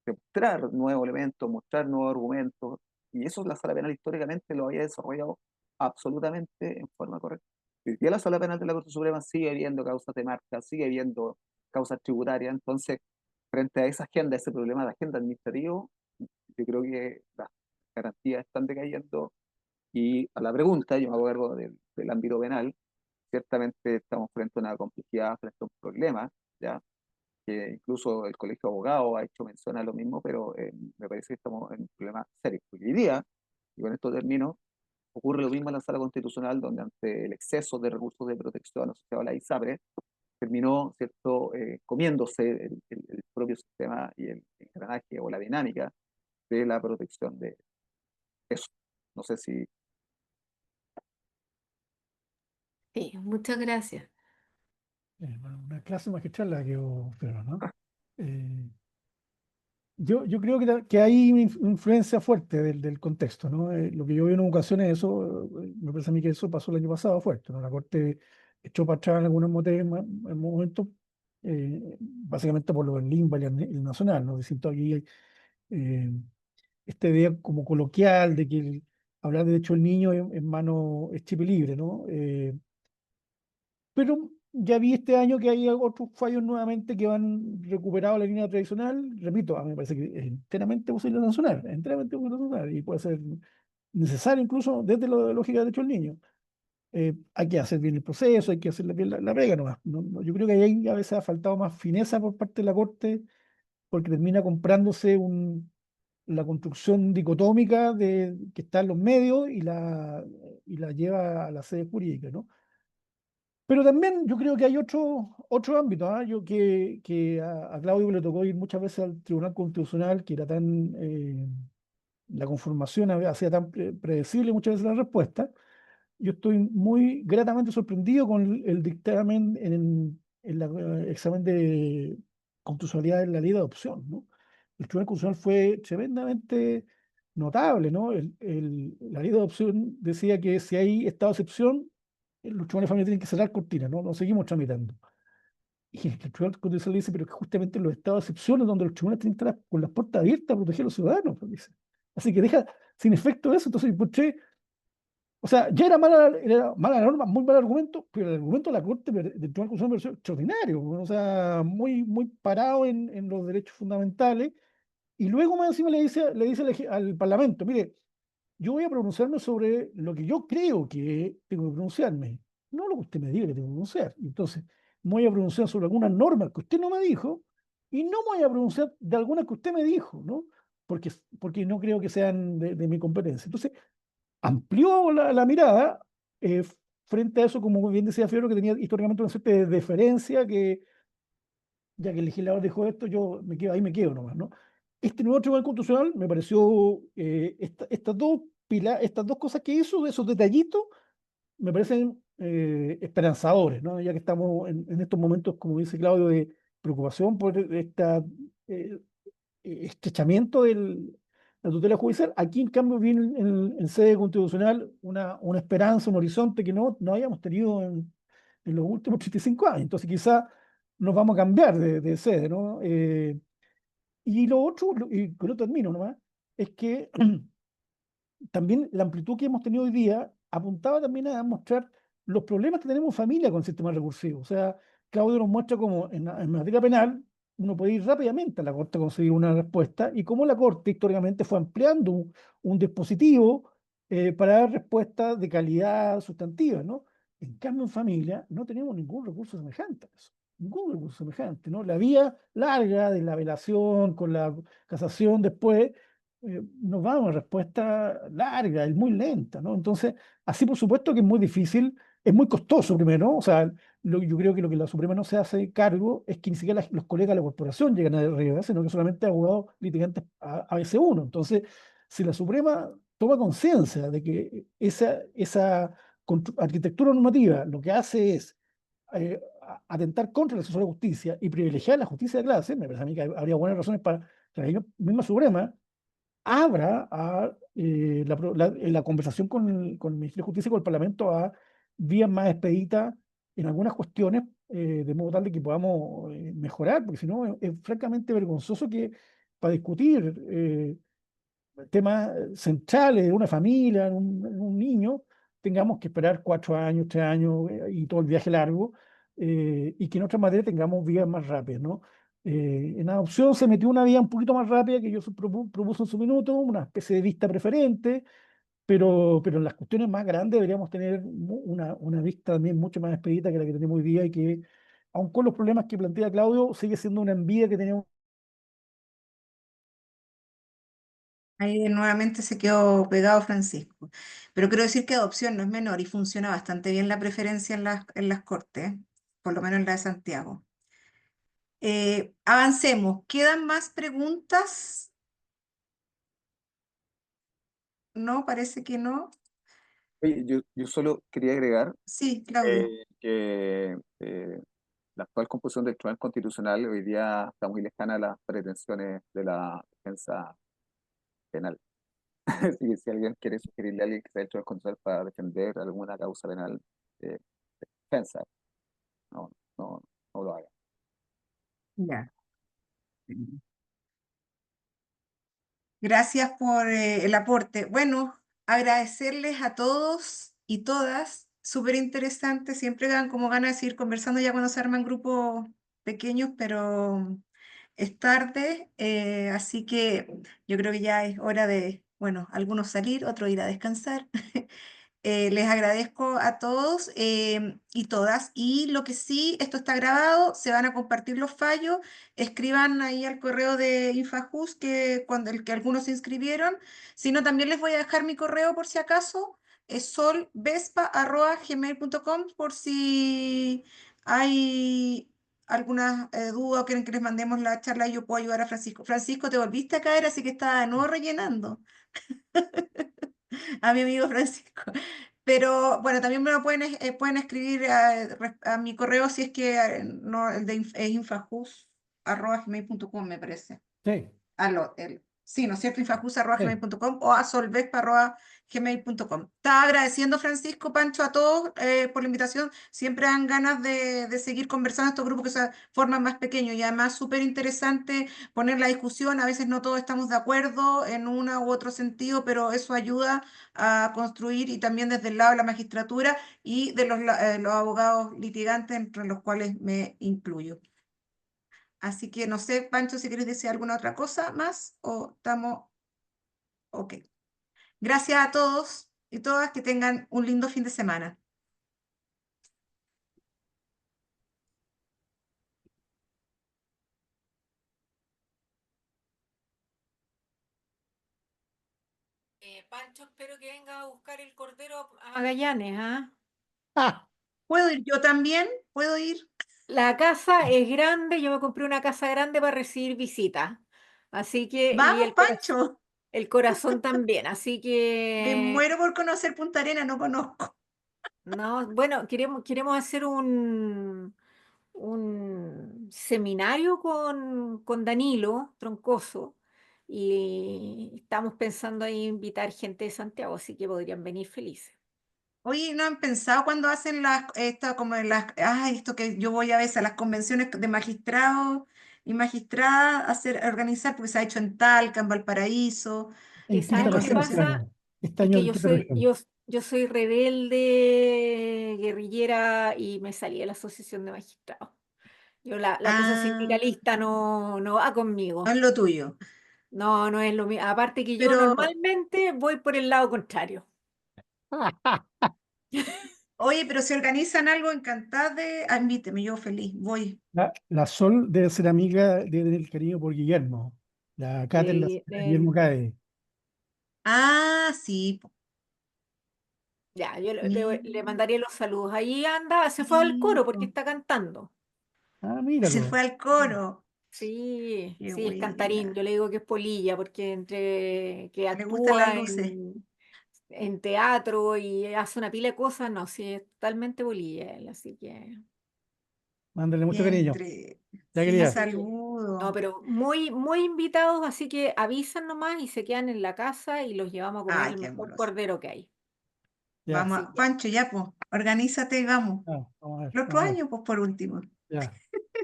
mostrar nuevos elementos, mostrar nuevos argumentos, y eso la sala penal históricamente lo había desarrollado absolutamente en forma correcta. Hoy día la sala penal de la Corte Suprema sigue habiendo causas de marca, sigue habiendo causas tributarias, entonces, frente a esa agenda, ese problema de agenda administrativo, yo creo que las garantías están decayendo, y a la pregunta, yo me hago cargo del ámbito penal, ciertamente estamos frente a una complejidad, frente a un problema, ¿ya? Que incluso el Colegio de Abogados ha hecho mención a lo mismo, pero me parece que estamos en un problema serio. Porque hoy día, y con esto termino, ocurre lo mismo en la Sala Constitucional, donde ante el exceso de recursos de protección asociado a la ISAPRE, terminó, ¿cierto?, comiéndose el propio sistema y el engranaje o la dinámica de la protección de eso. No sé si... Sí, muchas gracias. Bueno, una clase magistral la que pero, ¿no? Eh, yo creo que hay una influencia fuerte del contexto, ¿no? Lo que yo vi en ocasiones, eso, me parece a mí que eso pasó el año pasado fuerte, ¿no? La Corte echó para atrás en algunos en momentos, básicamente por lo del limba y el nacional, ¿no? Diciendo aquí eh, esta idea como coloquial de que hablar de derecho del niño en mano es chip y libre, ¿no? Pero ya vi este año que hay otros fallos nuevamente que han recuperado la línea tradicional. Repito, a mí me parece que es enteramente posible sancionar, enteramente posible sancionar, y puede ser necesario incluso desde la lógica de derecho del niño. Hay que hacer bien el proceso, hay que hacer bien la pega nomás. Yo creo que ahí a veces ha faltado más fineza por parte de la Corte, porque termina comprándose la construcción dicotómica que está en los medios y la lleva a la sede jurídica, ¿no? Pero también yo creo que hay otro ámbito, ¿ah? Que a Claudio le tocó ir muchas veces al Tribunal Constitucional, que era la conformación hacía tan predecible muchas veces la respuesta. Yo estoy muy gratamente sorprendido con el dictamen en el examen de constitucionalidad de la ley de adopción, ¿no? El Tribunal Constitucional fue tremendamente notable, ¿no? La ley de adopción decía que si hay estado de excepción, los tribunales de familia tienen que cerrar cortinas, ¿no? No seguimos tramitando. Y el Tribunal Constitucional dice, pero que justamente en los estados de excepción es donde los tribunales tienen que estar con las puertas abiertas a proteger a los ciudadanos, pues, dice. Así que deja sin efecto eso. Entonces, pues, o sea, ya era mala norma, muy mal argumento, pero el argumento de la Corte del Tribunal Constitucional me pareció extraordinario, o sea, muy parado en los derechos fundamentales. Y luego más encima le dice al Parlamento, mire, yo voy a pronunciarme sobre lo que yo creo que tengo que pronunciarme, no lo que usted me diga que tengo que pronunciar. Entonces, me voy a pronunciar sobre algunas normas que usted no me dijo y no me voy a pronunciar de algunas que usted me dijo, ¿no? Porque no creo que sean de mi competencia. Entonces, amplió la mirada eh, frente a eso, como bien decía Fierro, que tenía históricamente una suerte de deferencia, que ya que el legislador dijo esto, ahí me quedo nomás, ¿no? Este nuevo Tribunal Constitucional me pareció, estas dos cosas que hizo, esos detallitos, me parecen esperanzadores, ¿no? Ya que estamos en estos momentos, como dice Claudio, de preocupación por eh, estrechamiento de la tutela judicial. Aquí, en cambio, viene en sede constitucional una esperanza, un horizonte que no habíamos tenido en los últimos 35 años. Entonces, quizá nos vamos a cambiar de sede, ¿no? Y lo otro, y con lo termino nomás, es que también la amplitud que hemos tenido hoy día apuntaba también a mostrar los problemas que tenemos en familia con el sistema recursivo. O sea, Claudio nos muestra cómo en materia penal uno puede ir rápidamente a la Corte a conseguir una respuesta y cómo la Corte históricamente fue ampliando un dispositivo para dar respuestas de calidad sustantiva, ¿no? En cambio, en familia no tenemos ningún recurso semejante a eso. Ningún recurso semejante, ¿no? La vía larga de la apelación con la casación después nos va a dar una respuesta larga, es muy lenta, ¿no? Entonces, así por supuesto que es muy difícil, es muy costoso primero, ¿no? O sea, yo creo que lo que la Suprema no se hace cargo es que ni siquiera los colegas de la corporación llegan a arriba, sino que solamente abogados litigantes a veces uno. Entonces, si la Suprema toma conciencia de que esa arquitectura normativa lo que hace es atentar contra el acceso a la justicia y privilegiar la justicia de clase, me parece a mí que habría buenas razones para que la misma Suprema abra la conversación con el Ministerio de Justicia y con el Parlamento a vías más expeditas en algunas cuestiones, de modo tal de que podamos mejorar, porque si no es francamente vergonzoso que para discutir temas centrales de una familia, en un niño, tengamos que esperar 4 años, 3 años y todo el viaje largo, y que en otras materias tengamos vías más rápidas, ¿no? En adopción se metió una vía un poquito más rápida que yo propuse en su minuto, una especie de vista preferente, pero en las cuestiones más grandes deberíamos tener una vista también mucho más expedita que la que tenemos hoy día y que, aun con los problemas que plantea Claudio, sigue siendo una envidia que tenemos. Ahí nuevamente se quedó pegado Francisco. Pero quiero decir que adopción no es menor y funciona bastante bien la preferencia en las cortes, por lo menos en la de Santiago. Avancemos. ¿Quedan más preguntas? No, parece que no. Oye, yo solo quería agregar Sí, Claudio. que la actual composición del Tribunal Constitucional hoy día está muy lejana a las pretensiones de la defensa penal. Así que si alguien quiere sugerirle a alguien que sea el Tribunal Constitucional para defender alguna causa penal, eh, defensa, no, no, no lo haga. Ya. Gracias por el aporte. Bueno, agradecerles a todos y todas súper interesante. Siempre dan como ganas de seguir conversando ya cuando se arman grupos pequeños, pero es tarde, así que yo creo que ya es hora de, bueno, algunos salir, otros ir a descansar. Les agradezco a todos y todas. Y lo que sí, esto está grabado, se van a compartir los fallos. Escriban ahí al correo de Infajus que cuando el que algunos se inscribieron. Si no, también les voy a dejar mi correo por si acaso. Es solvespa@gmail.com por si hay alguna duda o quieren que les mandemos la charla y yo puedo ayudar a Francisco. Francisco, te volviste a caer, así que estaba de nuevo rellenando a mi amigo Francisco. Pero bueno, también me lo pueden escribir a mi correo si es que no, el de es infajus@gmail.com me parece. Sí. Sí, ¿no es cierto? infajus@gmail.com o a solvespa@gmail.com. Estaba agradeciendo, Francisco, Pancho, a todos por la invitación. Siempre dan ganas de seguir conversando estos grupos que se forman más pequeños y además súper interesante poner la discusión. A veces no todos estamos de acuerdo en una u otro sentido, pero eso ayuda a construir y también desde el lado de la magistratura y de los abogados litigantes, entre los cuales me incluyo. Así que no sé, Pancho, si quieres decir alguna otra cosa más o estamos ok. Gracias a todos y todas, que tengan un lindo fin de semana. Pancho, espero que venga a buscar el cordero a Magallanes, ¿ah? Ah, ¿Puedo ir yo también? ¿Puedo ir? La casa es grande, yo me compré una casa grande para recibir visitas. Así que, y Vamos, Pancho. el corazón también. Así Me que, muero por conocer Punta Arenas, no conozco. no, bueno, queremos hacer un seminario con Danilo Troncoso y estamos pensando en invitar gente de Santiago, así que podrían venir felices. Oye, ¿no han pensado cuando hacen esto que yo voy a veces a las convenciones de magistrados y magistradas, organizar, porque se ha hecho en Talca, en Valparaíso, ¿en ¿Sabes quinta lo que región este entonces, pasa? año? Este Es año que en quinta región. yo soy rebelde, guerrillera y me salí de la asociación de magistrados. La cosa ah, sindicalista no va no conmigo. es lo tuyo. No, no es lo mío. Aparte que yo Pero, normalmente voy por el lado contrario. oye, pero si organizan algo, encantada invíteme, yo feliz, voy. La Sol debe ser amiga, debe tener cariño por Guillermo. La Kate es la De- señora de- Guillermo Cae. Ah, sí, ya, yo le mira, mandaría los saludos. Ahí anda, se fue al sí, coro porque está cantando. Ah, se míralo. fue al coro. Sí, Qué sí, es cantarín. Yo buena. le digo que es polilla porque entre que Le gustan las actúa luces. en teatro y hace una pila de cosas, no, sí, es totalmente polilla él, así que... Mándale mucho Qué cariño. Ya Sí, quería. Así que, no, saludo. pero muy, muy invitados, así que avisan nomás y se quedan en la casa y los llevamos a comer Ay, el qué mejor amoroso. cordero que hay. Ya. Vamos Así que, Pancho, ya, pues, organízate y vamos. Vamos a ver. El otro Vamos a ver. año, pues, por último. Ya.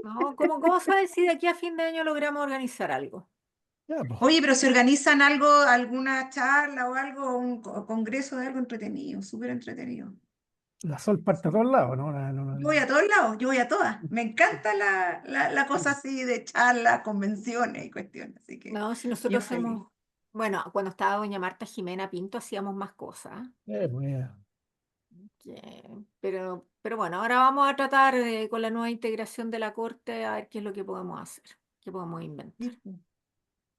no, ¿cómo sabes si de aquí a fin de año logramos organizar algo? Ya, pues. Oye, pero si organizan algo, alguna charla o algo, un congreso de algo entretenido, súper entretenido. La Sol parte a todos lados, ¿no? Yo voy a todos lados, yo voy a todas. Me encanta la cosa así de charlas, convenciones y cuestiones, así que No, si yo nosotros feliz. hacemos, bueno, cuando estaba doña Marta Jimena Pinto hacíamos más cosas. Pues, ya. Pero bueno, ahora vamos a tratar con la nueva integración de la Corte a ver qué es lo que podemos hacer, qué podemos inventar. Sí, pues, Ya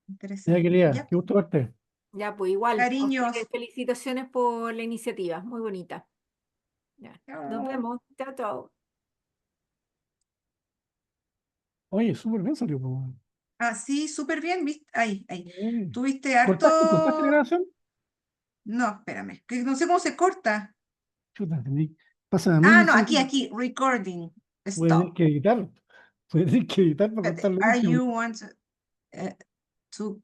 interesante. quería. Ya, Qué gusto verte. Ya, pues igual, a ustedes cariños. felicitaciones por la iniciativa, muy bonita. Ya, nos Chao. vemos, chao, chao. Oye, súper bien salió, pues. Ah, sí, súper bien, ¿viste? Ahí, ahí. Bien. ¿Tuviste ¿Cortaste la harto? grabación? No, espérame, que no sé cómo se corta. Chuta, pasa muy Ah, no, difícil. aquí, recording. Voy a tener Stop. que editar. Voy a tener que editar para Espérate, cortar lo Are último. you want to